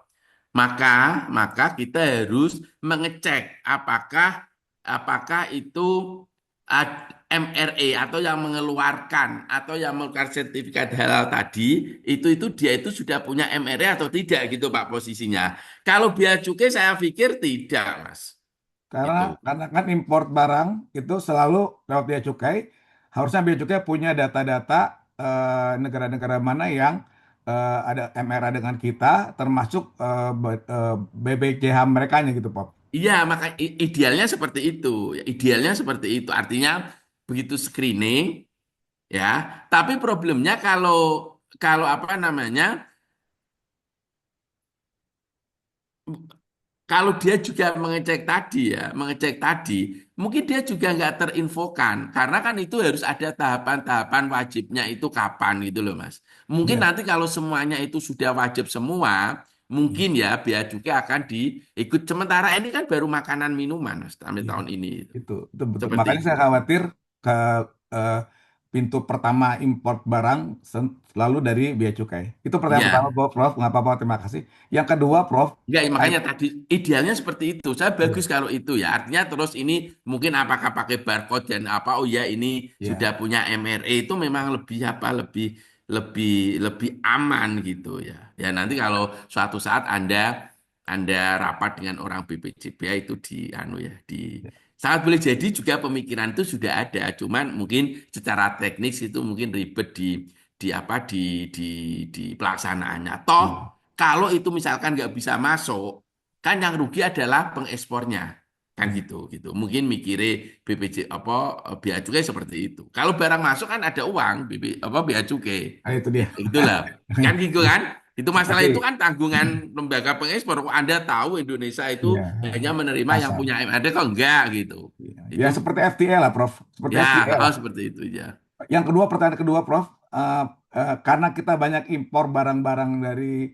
Maka kita harus mengecek apakah itu MRE atau yang mengeluarkan sertifikat halal tadi itu dia itu sudah punya MRE atau tidak gitu Pak posisinya. Kalau bea cukai saya pikir tidak, Mas. Karena Itu. kan import barang itu selalu lewat bea cukai. Harusnya bea cukai punya data-data negara-negara mana yang ada MRA dengan kita, termasuk BPJH mereka gitu, Pop. Iya, maka idealnya seperti itu. Idealnya seperti itu. Artinya begitu screening ya. Tapi problemnya kalau kalau apa namanya? Kalau dia juga mengecek tadi, mungkin dia juga nggak terinfokan, karena kan itu harus ada tahapan-tahapan wajibnya itu kapan gitu loh, Mas. Mungkin Iya. nanti kalau semuanya itu sudah wajib semua, mungkin ya bea cukai akan diikut. Sementara ini kan baru makanan minuman, Mas, sampai Iya, tahun ini. itu betul. Seperti Makanya itu. saya khawatir ke eh, pintu pertama import barang selalu dari bea cukai. Itu pertanyaan pertama, Iya. Prof. Nggak apa-apa, terima kasih. Yang kedua, Prof. Enggak, Saya, makanya tadi idealnya seperti itu. Saya bagus iya, kalau itu ya. Artinya terus ini mungkin apakah pakai barcode dan apa? Oh ya, ini sudah iya, punya MRE itu memang lebih apa? Lebih lebih aman gitu ya. Ya nanti kalau suatu saat Anda rapat dengan orang BPJBA itu di anu ya di iya, sangat boleh jadi juga pemikiran itu sudah ada. Cuman mungkin secara teknis itu mungkin ribet di apa di di pelaksanaannya. Toh iya. kalau itu misalkan nggak bisa masuk, kan yang rugi adalah pengekspornya. Kan Iya. gitu. Mungkin mikire BPJ apa bea cukai seperti itu. Kalau barang masuk kan ada uang bea cukai. Nah, itu dia. Itulah. Kan gitu kan? Itu masalah itu Tapi kan tanggungan lembaga pengekspor. Kok Anda tahu Indonesia itu iya, hanya menerima yang pasar. punya MRD kok enggak gitu. Iya. Ya Itu seperti FTA lah, Prof. Seperti ya FTA hal lah. seperti itu ya. Yang kedua, pertanyaan kedua, Prof. Karena kita banyak impor barang-barang dari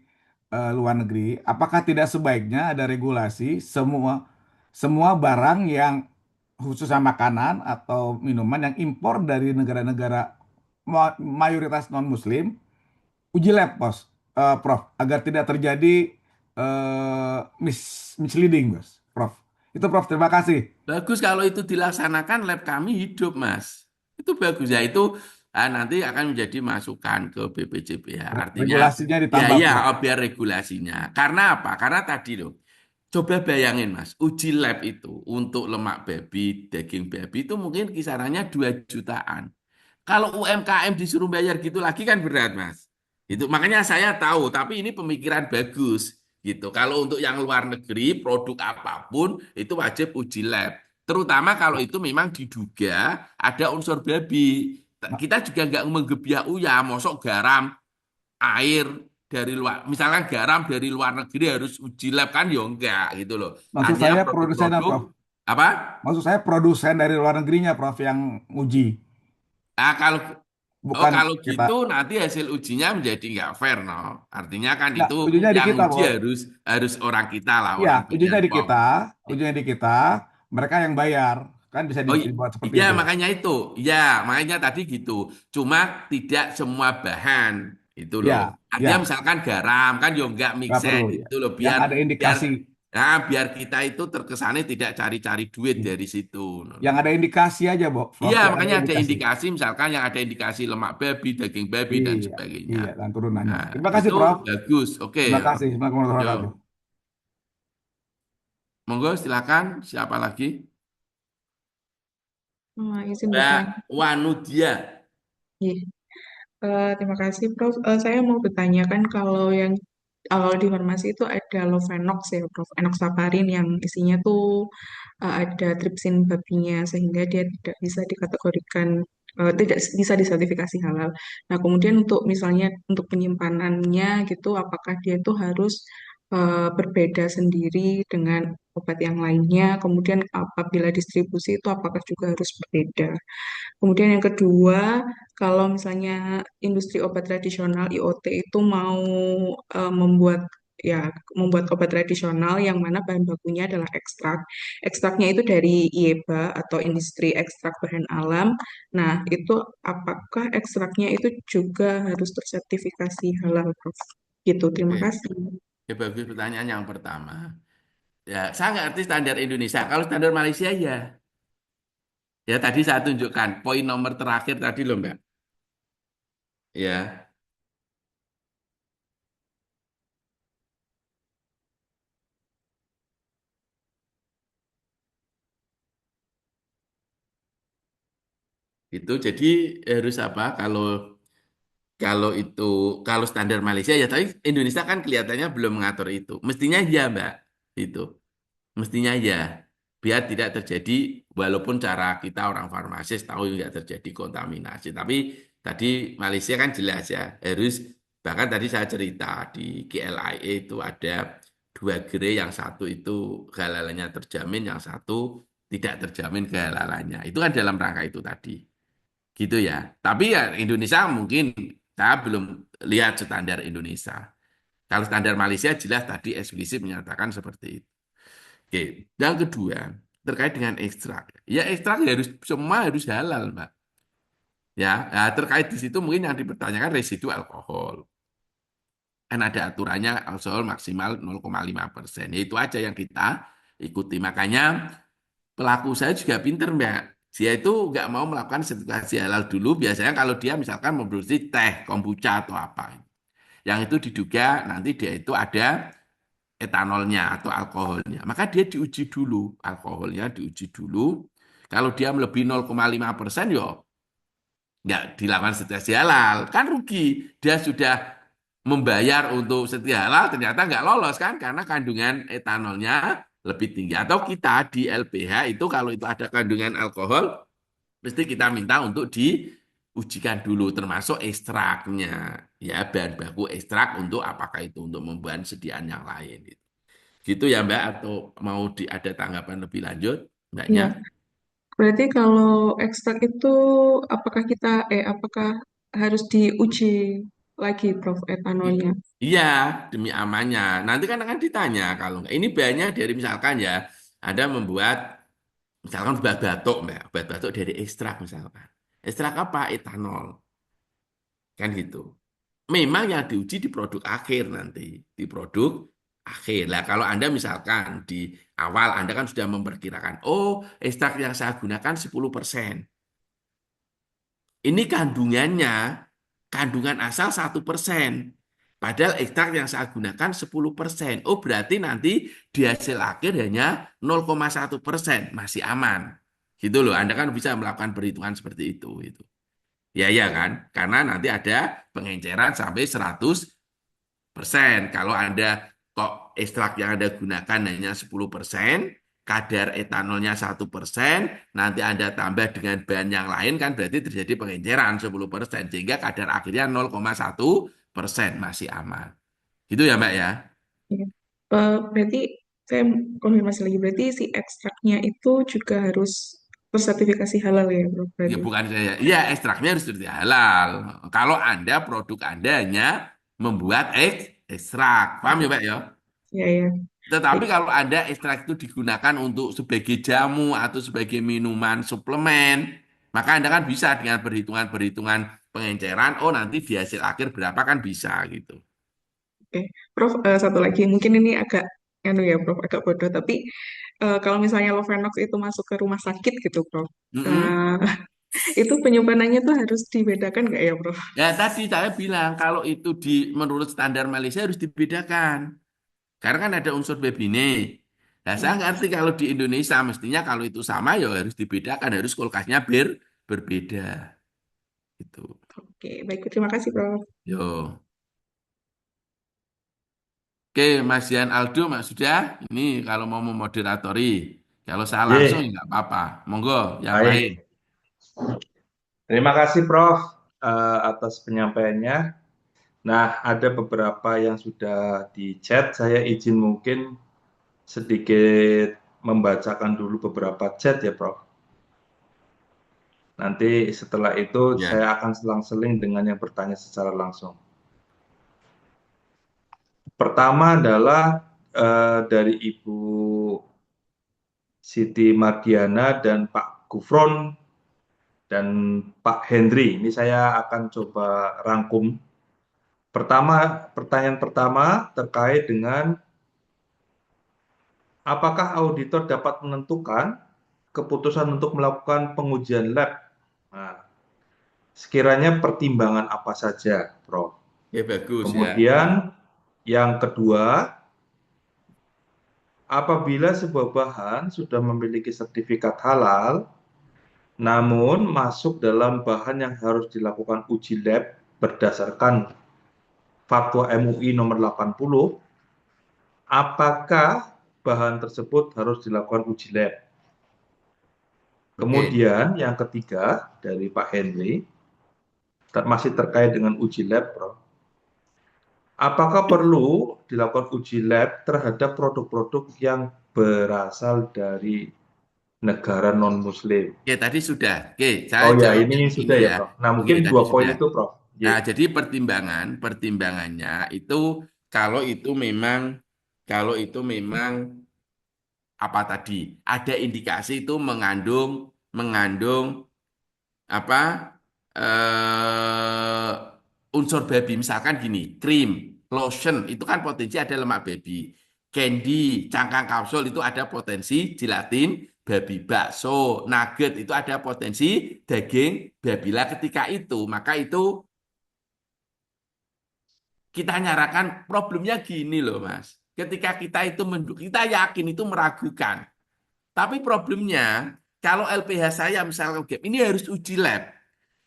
luar negeri, apakah tidak sebaiknya ada regulasi semua semua barang yang khususnya makanan atau minuman yang impor dari negara-negara mayoritas non-Muslim uji lab, Prof, agar tidak terjadi misleading, Prof. Itu, Prof. Terima kasih. Bagus kalau itu dilaksanakan lab kami hidup, Mas. Itu bagus ya. Itu nanti akan menjadi masukan ke BPJPH. Artinya Regulasinya ya ditambah, ya Prof. biar regulasinya. Karena apa? Karena tadi loh. Coba bayangin, Mas. Uji lab itu untuk lemak babi, daging babi itu mungkin kisarannya 2 jutaan. Kalau UMKM disuruh bayar gitu lagi kan berat, Mas. Itu makanya saya tahu, tapi ini pemikiran bagus gitu. Kalau untuk yang luar negeri, produk apapun itu wajib uji lab. Terutama kalau itu memang diduga ada unsur babi. Kita juga nggak menggebiak uya, mosok garam, air dari luar. Misalkan garam dari luar negeri harus uji lab kan ya enggak gitu loh. Maksud Artinya saya produsennya, produk-produk Prof. apa? Maksud saya produsen dari luar negerinya, Prof, yang uji. Nah, Bukan kalau kita. gitu nanti hasil ujinya menjadi nggak fair, no. Artinya kan Nggak, itu ujinya di yang kita, uji Prof. harus harus orang kita lah, Iya, orang ujinya Badan di POM. kita. Ujinya di kita. Mereka yang bayar. Kan bisa Oh dibuat seperti iya itu. makanya itu, ya makanya tadi gitu. Cuma tidak semua bahan itu loh. Ya, Artinya ya. misalkan garam kan yo nggak Nggak mixed perlu. Ya. itu loh Yang biar ada biar indikasi. biar kita itu terkesannya tidak cari-cari duit dari situ. No, no. Yang ada indikasi aja, Prof. Iya Yang ada makanya ada indikasi. indikasi misalkan yang ada indikasi lemak babi, daging babi dan Iya, sebagainya. iya. Dan turunannya. Nah, Terima kasih, itu Prof. bagus. Oke. Terima kasih. Assalamualaikum warahmatullahi Yo, wabarakatuh. monggo silakan. Siapa lagi? Izin Mbak bertanya. Wanudia. Iya. Terima kasih, Prof. Saya mau bertanya kan kalau yang awal di farmasi itu ada Lovenox ya, Prof. Enoxaparin yang isinya tuh ada tripsin babinya sehingga dia tidak bisa dikategorikan tidak bisa disertifikasi halal. Nah, kemudian untuk misalnya untuk penyimpanannya gitu, apakah dia itu harus berbeda sendiri dengan obat yang lainnya? Kemudian apabila distribusi itu apakah juga harus berbeda? Kemudian yang kedua, kalau misalnya industri obat tradisional IoT itu mau membuat membuat obat tradisional yang mana bahan bakunya adalah ekstrak. Ekstraknya itu dari IEBA atau industri ekstrak bahan alam. Nah, itu apakah ekstraknya itu juga harus tersertifikasi halal, Prof? Gitu, terima Oke. kasih. Ya, bagus pertanyaan yang pertama. Ya, saya nggak ngerti standar Indonesia. Kalau standar Malaysia ya, ya tadi saya tunjukkan poin nomor terakhir tadi loh Mbak. Ya, itu jadi harus apa? Kalau standar Malaysia ya, tapi Indonesia kan kelihatannya belum mengatur itu. Mestinya ya Mbak, itu. Mestinya ya, biar tidak terjadi, walaupun cara kita orang farmasis tahu nggak terjadi kontaminasi. Tapi tadi Malaysia kan jelas ya, harus, bahkan tadi saya cerita di GLIA itu ada dua grade, yang satu itu kehalalannya terjamin, yang satu tidak terjamin kehalalannya. Itu kan dalam rangka itu tadi. Gitu ya. Tapi ya Indonesia mungkin, saya belum lihat standar Indonesia. Kalau standar Malaysia jelas tadi eksplisit menyatakan seperti itu. Oke, yang kedua terkait dengan ekstrak. Ya ekstrak ya harus, semua harus halal, Mbak. Ya, nah, terkait di situ mungkin yang dipertanyakan residu alkohol. Kan ada aturannya alkohol maksimal 0,5%. Ya, itu aja yang kita ikuti. Makanya pelaku saya juga pinter, Mbak. Dia itu nggak mau melakukan sertifikasi halal dulu. Biasanya kalau dia misalkan memproduksi teh, kombucha atau apa, yang itu diduga nanti dia itu ada etanolnya atau alkoholnya. Maka dia diuji dulu, alkoholnya diuji dulu. Kalau dia melebihi 0,5%, yo nggak dilakukan sertifikasi halal. Kan rugi. Dia sudah membayar untuk sertifikasi halal, ternyata nggak lolos kan, karena kandungan etanolnya lebih tinggi. Atau kita di LPH itu kalau itu ada kandungan alkohol, mesti kita minta untuk diujikan dulu, termasuk ekstraknya. Ya, bahan baku ekstrak untuk apakah itu untuk membuat sediaan yang lain. Gitu ya Mbak, atau mau ada tanggapan lebih lanjut Mbaknya? Iya, berarti kalau ekstrak itu apakah harus diuji lagi Prof I- etanolnya? Iya, demi amannya. Nanti kan akan ditanya kalau nggak. Ini bahannya dari misalkan ya, ada membuat misalkan obat batuk Mbak, obat batuk dari ekstrak misalkan. Ekstrak apa? Etanol. Kan gitu. Memang yang diuji di produk akhir nanti, di produk akhir. Lah kalau Anda misalkan di awal Anda kan sudah memperkirakan, oh ekstrak yang saya gunakan 10%. Ini kandungan asal 1%. Padahal ekstrak yang saya gunakan 10%. Oh, berarti nanti di hasil akhir hanya 0,1%. Masih aman. Gitu loh. Anda kan bisa melakukan perhitungan seperti itu. Gitu. Ya, ya kan? Karena nanti ada pengenceran sampai 100%. Kalau Anda kok ekstrak yang Anda gunakan hanya 10%, kadar etanolnya 1%, nanti Anda tambah dengan bahan yang lain kan berarti terjadi pengenceran 10%, sehingga kadar akhirnya 0,1% masih aman. Gitu ya Mbak ya? Iya. Berarti saya konfirmasi lagi, berarti si ekstraknya itu juga harus tersertifikasi halal ya, Prof? Ya Berarti. bukan saya. Ya ekstraknya harus seperti halal. Kalau Anda produk Anda hanya membuat ekstrak, paham ya Mbak ya? Ya, ya. Tetapi Baik. kalau Anda ekstrak itu digunakan untuk sebagai jamu atau sebagai minuman suplemen, maka Anda kan bisa dengan perhitungan-perhitungan pengenceran, oh nanti di hasil akhir berapa kan bisa gitu. Oke, Prof, satu lagi, mungkin ini agak, ya Prof, agak bodoh, tapi kalau misalnya Lovenox itu masuk ke rumah sakit gitu, Prof, Mm-mm. eh, itu penyimpanannya tuh harus dibedakan nggak ya, Prof? Ya tadi saya bilang kalau itu menurut standar Malaysia harus dibedakan. Karena kan ada unsur Bebine. Nah, saya ngerti kalau di Indonesia mestinya kalau itu sama ya harus dibedakan, harus kulkasnya berbeda. Gitu. Oke, baik, terima kasih, Prof. Yo. Oke, Mas Yan Aldo, Mas sudah. Ini kalau mau memoderatori. Kalau saya langsung ya Ye, nggak apa-apa. Monggo, yang lain. baik. Terima kasih Prof atas penyampaiannya. Nah, ada beberapa yang sudah di chat. Saya izin mungkin sedikit membacakan dulu beberapa chat ya, Prof. Nanti setelah itu Ya, saya akan selang-seling dengan yang bertanya secara langsung. Pertama adalah dari Ibu Siti Mardiana dan Pak Gufron dan Pak Henry. Ini saya akan coba rangkum Pertanyaan pertama terkait dengan apakah auditor dapat menentukan keputusan untuk melakukan pengujian lab? Nah, sekiranya pertimbangan apa saja, Prof? Ya bagus ya. Kemudian yang kedua, apabila sebuah bahan sudah memiliki sertifikat halal, namun masuk dalam bahan yang harus dilakukan uji lab berdasarkan Fatwa MUI nomor 80, apakah bahan tersebut harus dilakukan uji lab? Oke. Kemudian yang ketiga dari Pak Henry, masih terkait dengan uji lab, Prof. Apakah perlu dilakukan uji lab terhadap produk-produk yang berasal dari negara non-Muslim? Oke, tadi sudah. Oke, saya Oh ya, jawab yang ini ini sudah ya, ya. Prof. Nah, Oke, mungkin tadi 2 poin sudah. itu, Prof. Nah, Y. jadi pertimbangannya itu kalau itu memang apa tadi? Ada indikasi itu mengandung apa? Unsur babi. Misalkan gini, krim, lotion itu kan potensi ada lemak babi. Candy, cangkang kapsul itu ada potensi gelatin babi. Bakso, nugget itu ada potensi daging babi. Lah ketika itu, maka itu kita nyarakan problemnya gini loh Mas. Ketika kita itu kita yakin itu meragukan. Tapi problemnya kalau LPH saya misalnya ini harus uji lab.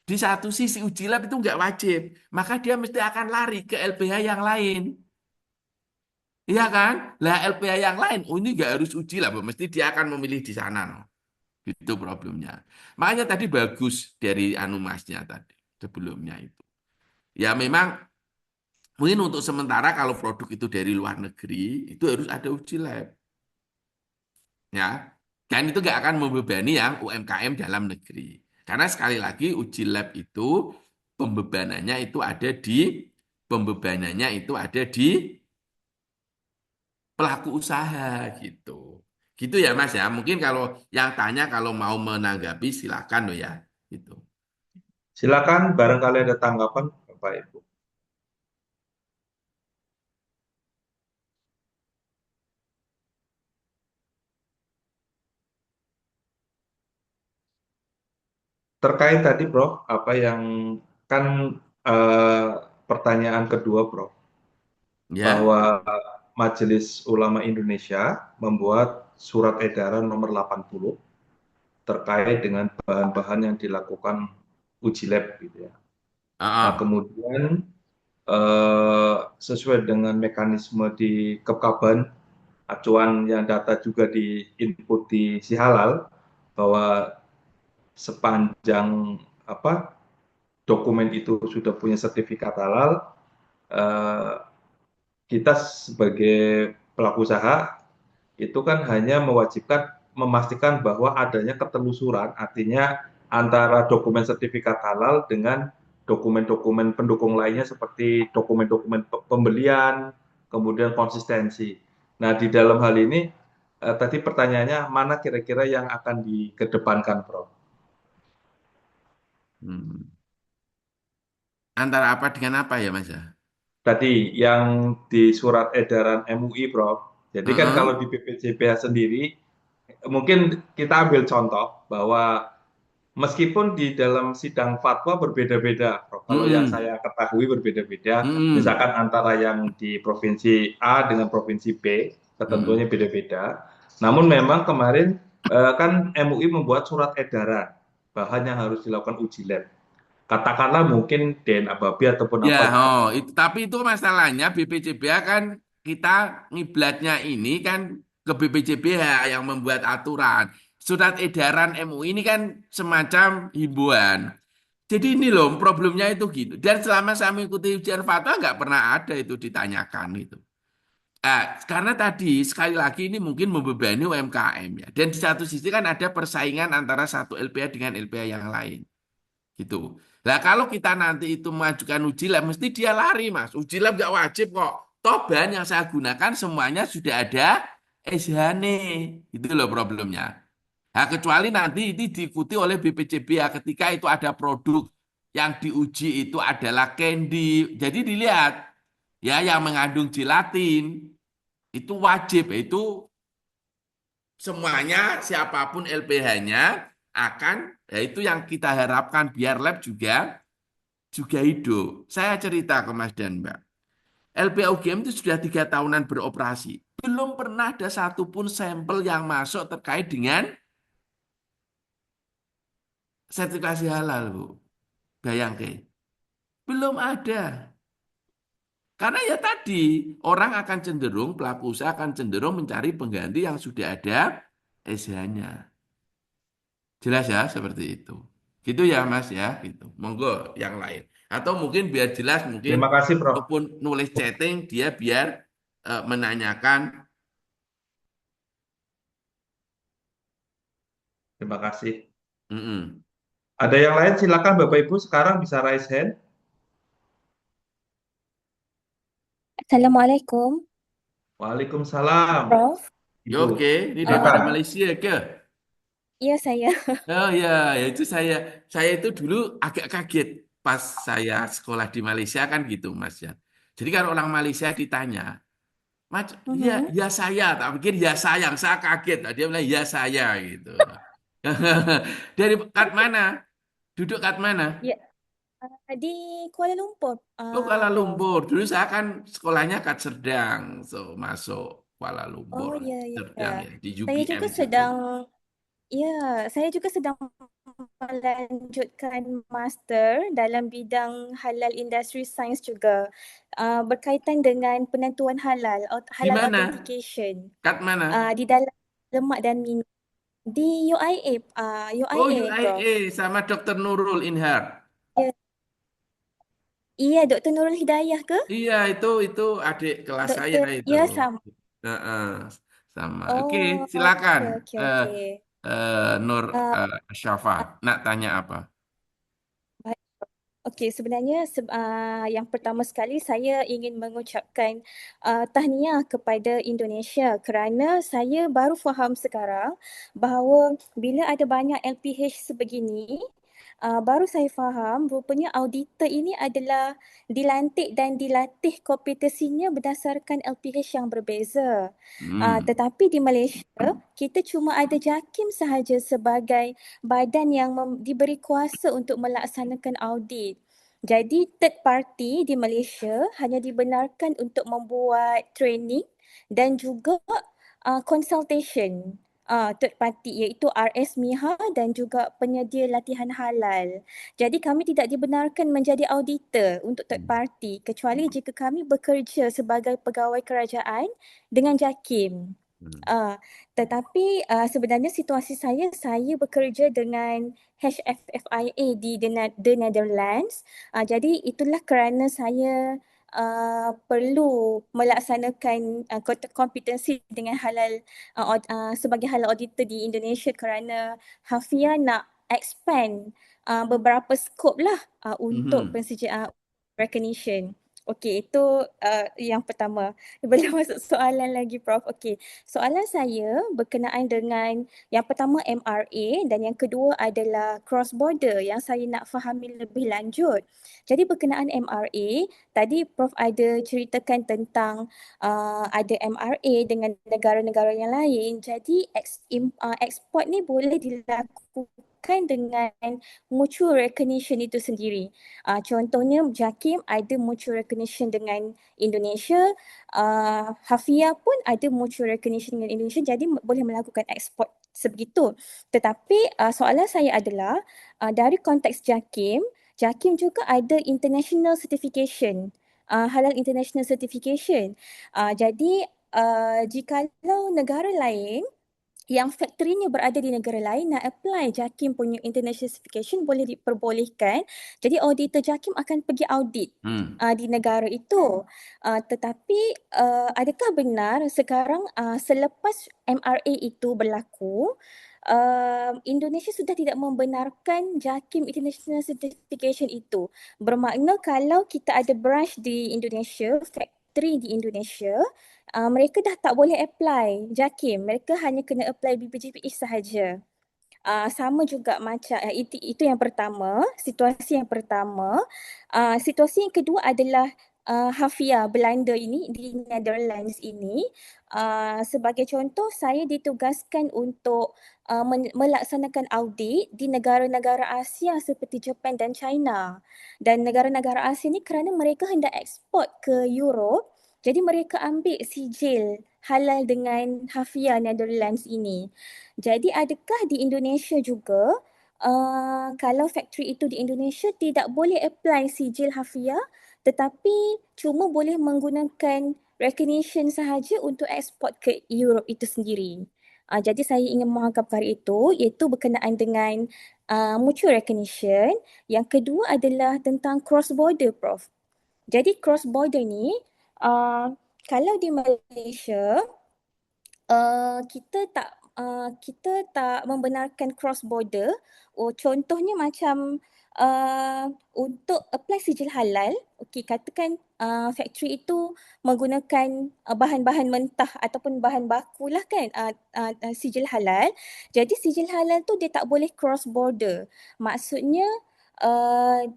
Di satu sisi uji lab itu nggak wajib. Maka dia mesti akan lari ke LPH yang lain. Iya kan? Lah LPH yang lain, oh ini nggak harus uji lab. Mesti dia akan memilih di sana. No. Itu problemnya. Makanya tadi bagus dari anu masnya tadi. Sebelumnya itu. Ya memang mungkin untuk sementara kalau produk itu dari luar negeri, itu harus ada uji lab. Ya, dan itu nggak akan membebani yang UMKM dalam negeri. Karena sekali lagi uji lab itu pembebanannya itu ada di pembebanannya itu ada di pelaku usaha gitu. Gitu ya Mas ya. Mungkin kalau yang tanya kalau mau menanggapi silakan loh ya. Gitu. Silakan, barangkali ada tanggapan, Bapak Ibu. Terkait tadi, Prof, apa yang kan eh, pertanyaan kedua, Prof, Ya. bahwa Majelis Ulama Indonesia membuat surat edaran nomor 80 terkait dengan bahan-bahan yang dilakukan uji lab gitu ya. Nah, Ah, ah. kemudian sesuai dengan mekanisme di Kepkaban, acuan yang data juga di input di si halal bahwa sepanjang apa dokumen itu sudah punya sertifikat halal, eh, kita sebagai pelaku usaha itu kan hanya mewajibkan memastikan bahwa adanya ketelusuran, artinya antara dokumen sertifikat halal dengan dokumen-dokumen pendukung lainnya seperti dokumen-dokumen pembelian, kemudian konsistensi. Nah, di dalam hal ini tadi pertanyaannya mana kira-kira yang akan dikedepankan, Prof? Hmm. Antara apa dengan apa ya Mas ya? Tadi yang di surat edaran MUI, Prof. Jadi kan Heeh. kalau di BPJPH sendiri, mungkin kita ambil contoh bahwa meskipun di dalam sidang fatwa berbeda-beda, Prof. Kalau yang Mm-mm. saya ketahui berbeda-beda, Mm-mm. misalkan antara yang di provinsi A dengan provinsi B, Mm-mm. ketentuannya beda-beda. Namun memang kemarin kan MUI membuat surat edaran bahan yang harus dilakukan uji lab. Katakanlah mungkin DNA babi ataupun Ya, apa gitu. oh, tapi itu masalahnya BPJBH kan kita ngiblatnya ini kan ke BPJBH yang membuat aturan. Surat edaran MUI ini kan semacam himbauan. Jadi ini loh problemnya itu gitu. Dan selama saya mengikuti ujian fatwa nggak pernah ada itu ditanyakan itu. Karena tadi sekali lagi ini mungkin membebani UMKM ya. Dan di satu sisi kan ada persaingan antara satu LPH dengan LPH yang lain gitu. Lah kalau kita nanti itu mengajukan uji lab, mesti dia lari mas. Uji lab nggak wajib kok. Toh bahan yang saya gunakan semuanya sudah ada SHN. Itu loh problemnya. Nah, kecuali nanti itu diikuti oleh BPJBA ketika itu ada produk Yang diuji itu adalah candy. Jadi dilihat ya yang mengandung gelatin itu wajib, itu semuanya siapapun LPH-nya akan, ya itu yang kita harapkan biar lab juga hidup. Saya cerita ke Mas dan Mbak. LPH UGM itu sudah 3 tahunan beroperasi. Belum pernah ada satupun sampel yang masuk terkait dengan sertifikasi halal, Bu. Bayangke. Belum ada. Karena ya tadi, orang akan cenderung, pelaku usaha akan cenderung mencari pengganti yang sudah ada SH-nya. Jelas ya, seperti itu. Gitu ya, Mas ya, gitu. Monggo yang lain. Atau mungkin biar jelas, mungkin Terima kasih, Prof. walaupun nulis chatting, dia biar menanyakan. Terima kasih. Mm-mm. Ada yang lain? Silakan Bapak Ibu sekarang bisa raise hand. Assalamualaikum, Waalaikumsalam, Prof. Ya, Ibu. oke, ini Silakan. dari Uh, Malaysia ke? ya saya. Oh ya, ya itu saya itu dulu agak kaget pas saya sekolah di Malaysia kan gitu, Mas ya. Jadi kalau orang Malaysia ditanya, Mas, ya, Mhm. ya saya, tak pikir ya sayang, saya kaget. Nah, dia bilang ya saya gitu. Dari kat mana? Duduk kat mana? Ya, di Kuala Lumpur, Oh, Kuala Prof. Lumpur. Dulu saya kan sekolahnya kat Serdang, so masuk Kuala Oh Lumpur, ya ya. Serdang ya di Saya UPM juga situ. sedang ya, saya juga sedang melanjutkan master dalam bidang halal industry science juga. Berkaitan dengan penentuan halal, Di halal mana? authentication. Kat mana? Di dalam lemak dan minyak di UIA, Oh, UIA, Prof. UIA sama Dr. Nurul Inhar. Ya, iya, Dr. Nurul Hidayah ke? Iya, itu adik kelas saya Doktor, itu. ya sama. Heeh, sama. Oke, Oh, silakan. oke, oke, Eh, oke. Nur Uh, Syafa, nak tanya apa? baik. Okey, sebenarnya yang pertama sekali saya ingin mengucapkan tahniah kepada Indonesia kerana saya baru faham sekarang bahawa bila ada banyak LPH sebegini, baru saya faham rupanya auditor ini adalah dilantik dan dilatih kompetensinya berdasarkan LPH yang berbeza. Hmm. Tetapi di Malaysia, kita cuma ada JAKIM sahaja sebagai badan yang diberi kuasa untuk melaksanakan audit. Jadi third party di Malaysia hanya dibenarkan untuk membuat training dan juga consultation third party iaitu RS MIHA dan juga penyedia latihan halal. Jadi kami tidak dibenarkan menjadi auditor untuk third party kecuali jika kami bekerja sebagai pegawai kerajaan dengan JAKIM. Tetapi sebenarnya situasi saya bekerja dengan HFFIA di The Netherlands. Jadi itulah kerana saya perlu melaksanakan kompetensi dengan halal sebagai halal auditor di Indonesia kerana Hafia nak expand beberapa skop lah untuk Mhm. pensijaan recognition. Okey, itu yang pertama. Belum masuk soalan lagi, Prof. Okey, soalan saya berkenaan dengan yang pertama MRA dan yang kedua adalah cross border yang saya nak fahami lebih lanjut. Jadi berkenaan MRA, tadi Prof ada ceritakan tentang ada MRA dengan negara-negara yang lain. Jadi ekspor ni boleh dilakukan dengan mutual recognition itu sendiri. Contohnya JAKIM ada mutual recognition dengan Indonesia, Hafia pun ada mutual recognition dengan Indonesia, jadi boleh melakukan ekspor sebegitu. Tetapi soalan saya adalah dari konteks JAKIM, JAKIM juga ada international certification, halal international certification. Jadi jikalau negara lain yang faktorinya berada di negara lain nak apply JAKIM punya international certification boleh diperbolehkan. Jadi auditor JAKIM akan pergi audit di negara itu. Tetapi adakah benar sekarang selepas MRA itu berlaku, Indonesia sudah tidak membenarkan JAKIM international certification itu? Bermakna kalau kita ada branch di Indonesia, factory di Indonesia, mereka dah tak boleh apply JAKIM. Mereka hanya kena apply BPJPH sahaja. sama juga macam itu yang pertama, situasi yang pertama. Situasi yang kedua adalah Hafia Belanda ini di Netherlands ini. Sebagai contoh, saya ditugaskan untuk melaksanakan audit di negara-negara Asia seperti Japan dan China. Dan negara-negara Asia ni kerana mereka hendak ekspor ke Europe, jadi mereka ambil sijil halal dengan Hafia Netherlands ini. Jadi adakah di Indonesia juga kalau factory itu di Indonesia tidak boleh apply sijil Hafia, tetapi cuma boleh menggunakan recognition sahaja untuk ekspor ke Europe itu sendiri. Jadi saya ingin mengangkat perkara itu, iaitu berkenaan dengan mutual recognition. Yang kedua adalah tentang cross border, Prof. Jadi cross border ni, kalau di Malaysia, kita tak membenarkan cross border. Contohnya macam untuk apply sijil halal, okey, katakan factory itu menggunakan bahan-bahan mentah ataupun bahan baku lah kan, sijil halal. Jadi sijil halal tu dia tak boleh cross border. Maksudnya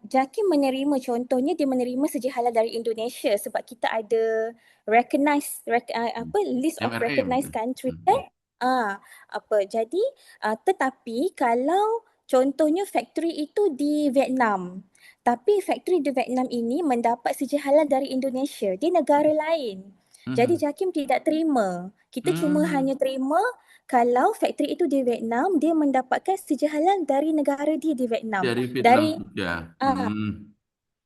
JAKIM menerima, contohnya dia menerima sijil halal dari Indonesia sebab kita ada list of MRA recognized mungkin. country kan. Jadi tetapi kalau contohnya factory itu di Vietnam, tapi factory di Vietnam ini mendapat sijil halal dari Indonesia, dia negara lain. Jadi JAKIM tidak terima. Kita cuma hanya terima kalau factory itu di Vietnam, dia mendapatkan sijil halal dari negara dia di Vietnam. Dari Vietnam juga.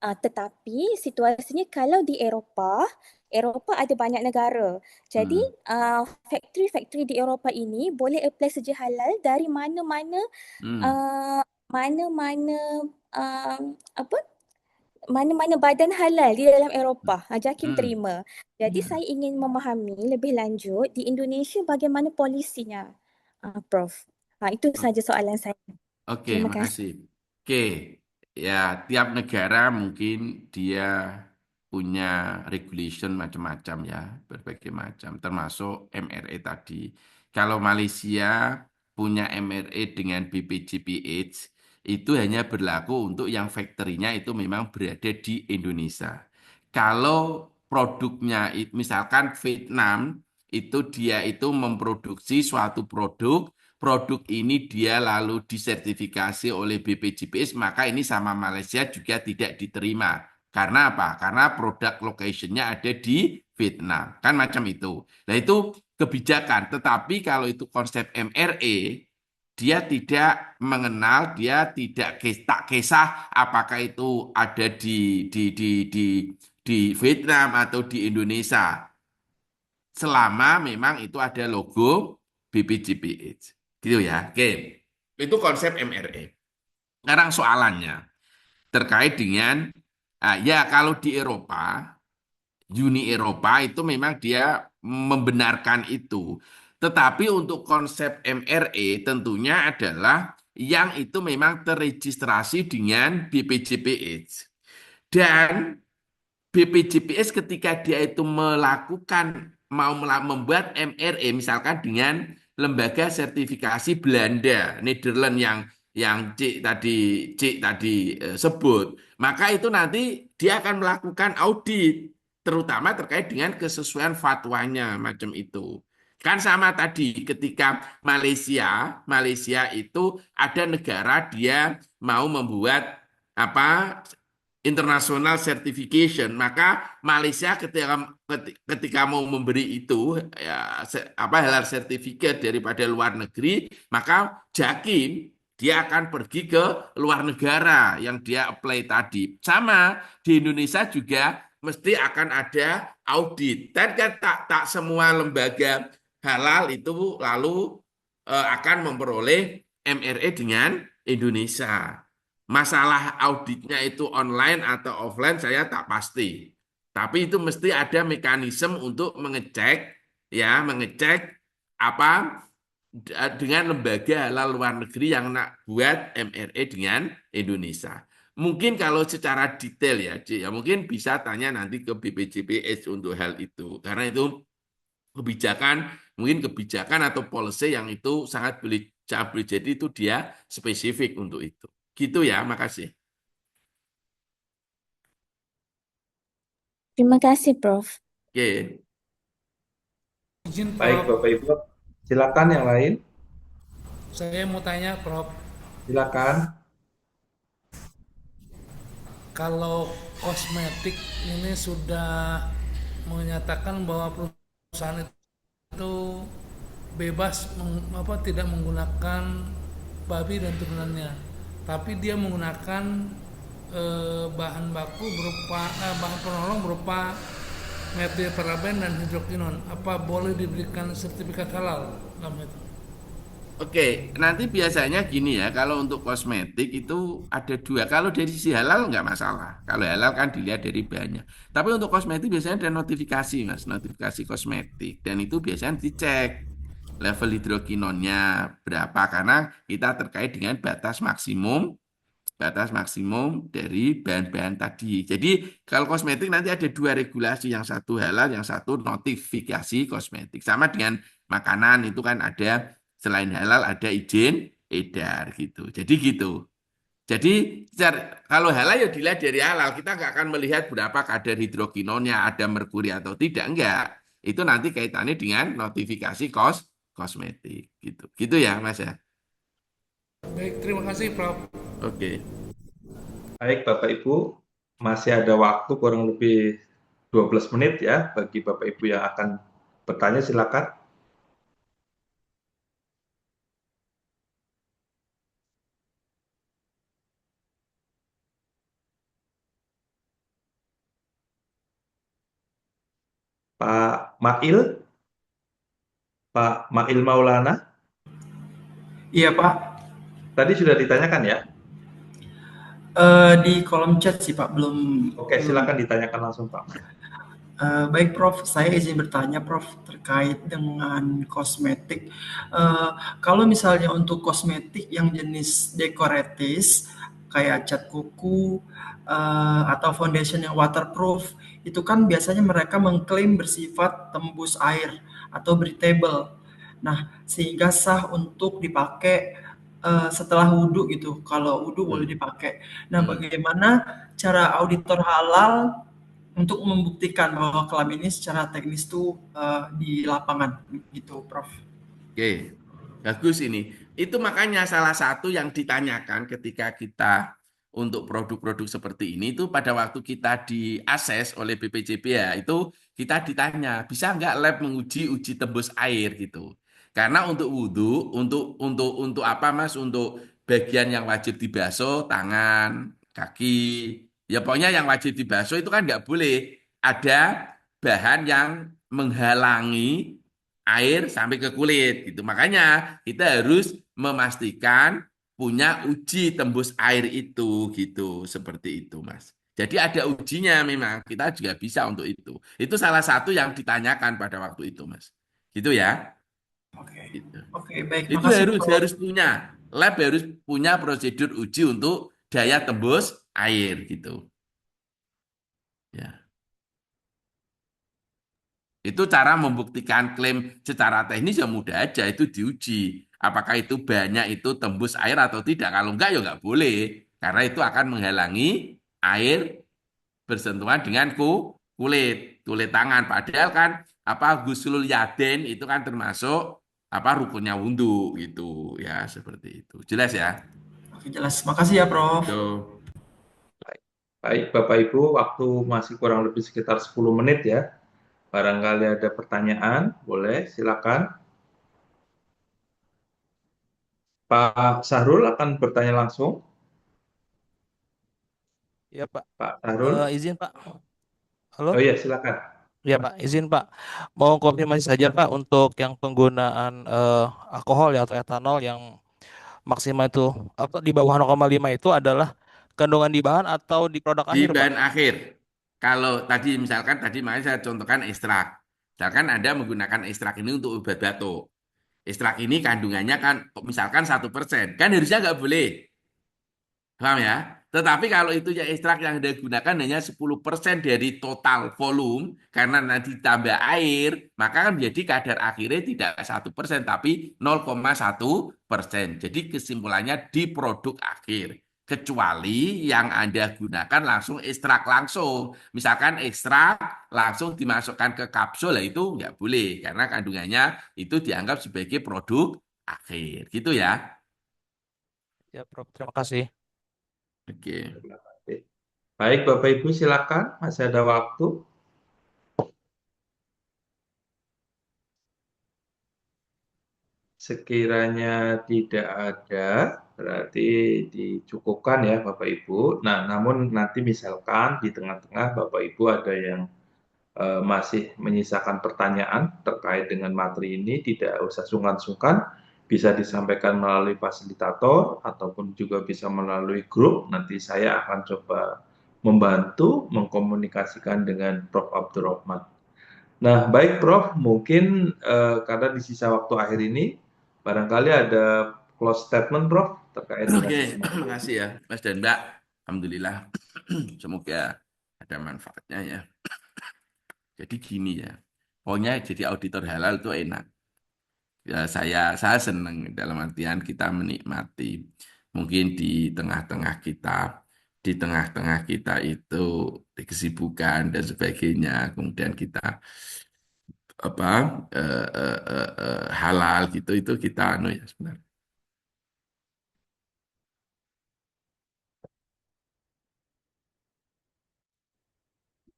Tetapi situasinya kalau di Eropah ada banyak negara. Jadi factory-factory di Eropah ini boleh apply sijil halal dari mana-mana mana-mana badan halal di dalam Eropah. JAKIM terima. Jadi saya ingin memahami lebih lanjut di Indonesia bagaimana polisinya, Prof. Itu saja soalan saya. Oke, Terima kasih. makasih. Oke, ya tiap negara mungkin dia punya regulation macam-macam ya, berbagai macam, termasuk MRA tadi. Kalau Malaysia punya MRA dengan BPJPH, itu hanya berlaku untuk yang factory-nya itu memang berada di Indonesia. Kalau produknya, misalkan Vietnam, itu dia itu memproduksi suatu produk ini dia lalu disertifikasi oleh BPJPH, maka ini sama Malaysia juga tidak diterima. Karena apa? Karena produk location-nya ada di Vietnam. Kan macam itu. Nah itu kebijakan. Tetapi kalau itu konsep MRA, dia tidak mengenal, dia tak kisah apakah itu ada di Vietnam atau di Indonesia. Selama memang itu ada logo BPJPH. Gitu ya. Oke. Itu konsep MRA. Sekarang soalannya terkait dengan ya kalau di Eropa, Uni Eropa itu memang dia membenarkan itu. Tetapi untuk konsep MRA tentunya adalah yang itu memang terregistrasi dengan BPJPH. Dan BPJPH ketika dia itu melakukan mau membuat MRA misalkan dengan lembaga sertifikasi Belanda, Nederland yang Cik tadi sebut, maka itu nanti dia akan melakukan audit terutama terkait dengan kesesuaian fatwanya macam itu. Kan sama tadi ketika Malaysia itu ada negara dia mau membuat international certification, maka Malaysia ketika mau memberi itu ya, halal sertifikat daripada luar negeri, maka JAKIM dia akan pergi ke luar negara yang dia apply tadi. Sama di Indonesia juga mesti akan ada audit. Dan kan tak semua lembaga halal itu lalu akan memperoleh MRA dengan Indonesia. Masalah auditnya itu online atau offline saya tak pasti. Tapi itu mesti ada mekanisme untuk mengecek apa dengan lembaga halal luar negeri yang nak buat MRA dengan Indonesia. Mungkin kalau secara detail ya, mungkin bisa tanya nanti ke BPJPH untuk hal itu. Karena itu kebijakan atau policy yang itu sangat boleh cabut. Jadi itu dia spesifik untuk itu. Gitu ya, makasih. Terima kasih, Prof. Oke. Izin Baik, Prof, Bapak Ibu. Silakan yang lain. saya mau tanya Prof, Silakan. kalau kosmetik ini sudah menyatakan bahwa perusahaan itu bebas tidak menggunakan babi dan turunannya, tapi dia menggunakan bahan baku berupa bahan penolong berupa metylparaben dan hidrokinon. Apa boleh diberikan sertifikat halal dalam itu? Oke, nanti biasanya gini ya, kalau untuk kosmetik itu ada dua. Kalau dari sisi halal nggak masalah. Kalau halal kan dilihat dari bahannya. Tapi untuk kosmetik biasanya ada notifikasi, Mas, notifikasi kosmetik. Dan itu biasanya dicek level hidrokinonnya berapa, karena kita terkait dengan batas maksimum dari bahan-bahan tadi. Jadi kalau kosmetik nanti ada dua regulasi, yang satu halal, yang satu notifikasi kosmetik. Sama dengan makanan itu kan ada, selain halal ada izin edar gitu. Jadi gitu. Jadi kalau halal ya dilihat dari halal, kita nggak akan melihat berapa kadar hidrokinonnya, ada merkuri atau tidak, enggak. Itu nanti kaitannya dengan notifikasi kosmetik gitu. Gitu ya, Mas ya. Baik, terima kasih Prof. Oke. Baik, Bapak Ibu. Masih ada waktu kurang lebih 12 menit ya bagi Bapak Ibu yang akan bertanya, silakan. Pak Mail, Pak Mail Maulana, Iya Pak. tadi sudah ditanyakan ya? Di kolom chat sih Pak, belum. Oke, silakan ditanyakan langsung Pak. Baik Prof, saya izin bertanya Prof terkait dengan kosmetik. Kalau misalnya untuk kosmetik yang jenis dekoratif kayak cat kuku atau foundation yang waterproof, itu kan biasanya mereka mengklaim bersifat tembus air atau breathable. Nah, sehingga sah untuk dipakai setelah wudhu gitu. Kalau wudhu boleh dipakai. Nah, bagaimana cara auditor halal untuk membuktikan bahwa klaim ini secara teknis tuh di lapangan gitu, Prof. Oke, bagus ini. Itu makanya salah satu yang ditanyakan ketika kita untuk produk-produk seperti ini itu pada waktu kita diakses oleh BPJB ya, itu kita ditanya, bisa nggak lab menguji uji tembus air gitu. Karena untuk wudhu, untuk apa Mas? Untuk bagian yang wajib dibasuh, tangan, kaki, ya pokoknya yang wajib dibasuh itu kan nggak boleh ada bahan yang menghalangi air sampai ke kulit gitu. Makanya kita harus memastikan punya uji tembus air itu gitu, seperti itu Mas. Jadi ada ujinya, memang kita juga bisa untuk itu. Itu salah satu yang ditanyakan pada waktu itu Mas. Gitu ya. Oke, Gitu. oke, baik. Itu Makasih, harus Prof. harus punya lab, harus punya prosedur uji untuk daya tembus air gitu. Ya. Itu cara membuktikan klaim secara teknis ya mudah aja, itu diuji. Apakah itu banyak itu tembus air atau tidak. Kalau enggak ya enggak boleh. Karena itu akan menghalangi air bersentuhan dengan kulit tangan. Padahal kan guslul yaden itu kan termasuk rukunnya wudhu gitu ya, seperti itu. Jelas ya? Oke, jelas. Makasih ya, Prof. Tuh. Baik, Bapak Ibu, waktu masih kurang lebih sekitar 10 menit ya. Barangkali ada pertanyaan, boleh silakan. Pak Sahrul akan bertanya langsung. Iya Pak. Pak Sahrul. Izin Pak. Halo? Oh iya, silakan. Iya Pak, izin Pak. Mau konfirmasi saja Pak untuk yang penggunaan alkohol ya atau etanol yang maksimal itu di bawah 0,5 itu adalah kandungan di bahan atau di produk Di akhir Pak? bahan akhir. Kalau tadi misalkan makanya saya contohkan ekstrak. Misalkan Anda menggunakan ekstrak ini untuk obat batuk. Ekstrak ini kandungannya kan misalkan 1%. Kan harusnya nggak boleh. Paham ya? Tetapi kalau itu yang ekstrak yang Anda gunakan hanya 10% dari total volume, karena nanti ditambah air, maka kan menjadi kadar akhirnya tidak 1%, tapi 0,1%. Jadi kesimpulannya di produk akhir. Kecuali yang Anda gunakan langsung ekstrak langsung. Misalkan ekstrak langsung dimasukkan ke kapsul, itu nggak boleh. Karena kandungannya itu dianggap sebagai produk akhir. Gitu ya. Ya, Prof. Terima kasih. Oke. Baik, Bapak Ibu silakan, masih ada waktu. Sekiranya tidak ada, berarti dicukupkan ya Bapak Ibu. Nah, namun nanti misalkan di tengah-tengah Bapak Ibu ada yang masih menyisakan pertanyaan terkait dengan materi ini, tidak usah sungkan-sungkan, bisa disampaikan melalui fasilitator ataupun juga bisa melalui grup. Nanti saya akan coba membantu mengkomunikasikan dengan Prof. Abdurrahman. Nah, baik Prof, mungkin karena di sisa waktu akhir ini, barangkali ada close statement Prof terkait dengan Oke, sesi materi. makasih ya Mas dan Mbak. Alhamdulillah. Semoga ada manfaatnya ya. Jadi gini ya, pokoknya jadi auditor halal itu enak. Ya, saya senang dalam artian kita menikmati. Mungkin di tengah-tengah kita itu di kesibukan dan sebagainya, kemudian kita apa halal gitu itu kita ya sebenarnya.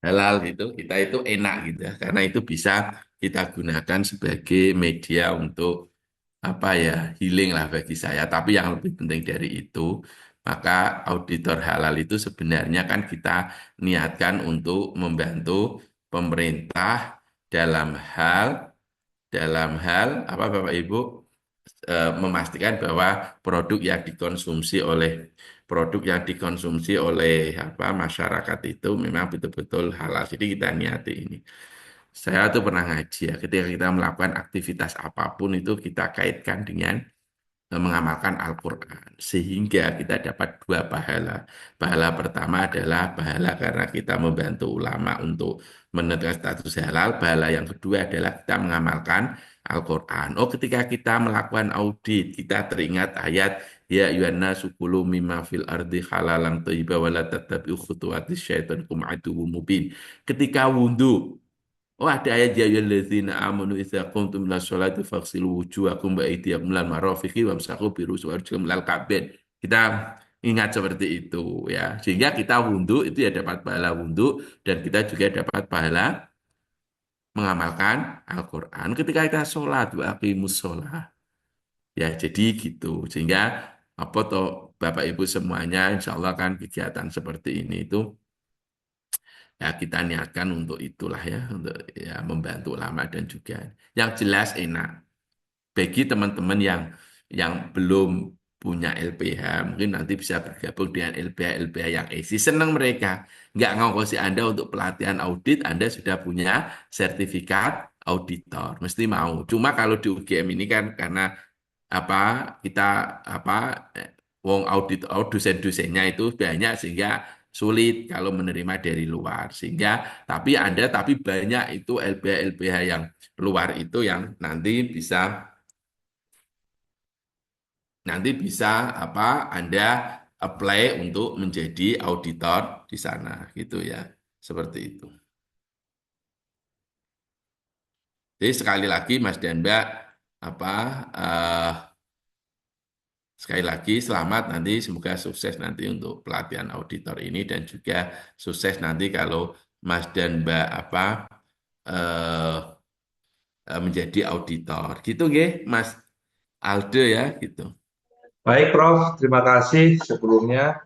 Halal kita itu enak gitu ya, karena itu bisa kita gunakan sebagai media untuk apa ya, healing lah bagi saya. Tapi yang lebih penting dari itu, maka auditor halal itu sebenarnya kan kita niatkan untuk membantu pemerintah dalam hal apa Bapak Ibu, memastikan bahwa produk yang dikonsumsi oleh apa masyarakat itu memang betul-betul halal. Jadi kita niati ini. Saya tuh pernah ngaji ya, ketika kita melakukan aktivitas apapun itu kita kaitkan dengan mengamalkan Al-Quran. Sehingga kita dapat dua pahala. Pahala pertama adalah pahala karena kita membantu ulama untuk menentukan status halal. Pahala yang kedua adalah kita mengamalkan Al-Quran. Oh, ketika kita melakukan audit, kita teringat ayat ya ayyuhan nasu kulu mimma fil ardi halalan thayyiban wa la tattabi'u khutuwatis syaitan kum aduwwum mubin. Ketika wudhu, oh, ada ayat ya ayyuhalladzina amanu idza qumtum ila sholati faghsilu wujuhakum wa aydiyakum ilal marafiqi wamsahu birusuwarjukum ilal ka'bain. Kita ingat seperti itu ya. Sehingga kita wudhu itu ya dapat pahala wudhu dan kita juga dapat pahala mengamalkan Al-Qur'an. Ketika kita sholat wa aqimus sholat. Ya, jadi gitu. Sehingga apa toh Bapak Ibu semuanya insya Allah kan kegiatan seperti ini itu ya kita niatkan untuk itulah ya, untuk ya membantu ulama dan juga yang jelas enak bagi teman-teman yang belum punya LPH, mungkin nanti bisa bergabung dengan LPH yang isi, senang mereka nggak ngongkosi Anda untuk pelatihan audit, Anda sudah punya sertifikat auditor, mesti mau. Cuma kalau di UGM ini kan karena apa kita apa wong audit dosen-dosennya itu banyak sehingga sulit kalau menerima dari luar, sehingga tapi banyak itu LPH yang luar itu yang nanti bisa apa Anda apply untuk menjadi auditor di sana gitu ya, seperti itu. Jadi sekali lagi Mas dan Mbak apa sekali lagi selamat, nanti semoga sukses nanti untuk pelatihan auditor ini dan juga sukses nanti kalau Mas dan Mbak apa menjadi auditor. Gitu nggih, Mas Aldo ya gitu. Baik Prof, terima kasih sebelumnya.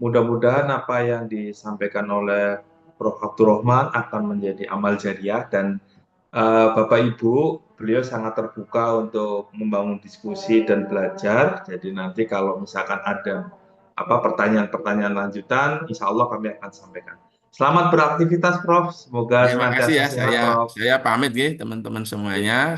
Mudah-mudahan apa yang disampaikan oleh Prof. Abdurrahman akan menjadi amal jariah dan Bapak Ibu, beliau sangat terbuka untuk membangun diskusi dan belajar. Jadi nanti kalau misalkan ada pertanyaan-pertanyaan lanjutan, insya Allah kami akan sampaikan. Selamat beraktivitas Prof. Semoga Terima kasih senantiasa ya, sehat Prof. saya pamit ya teman-teman semuanya.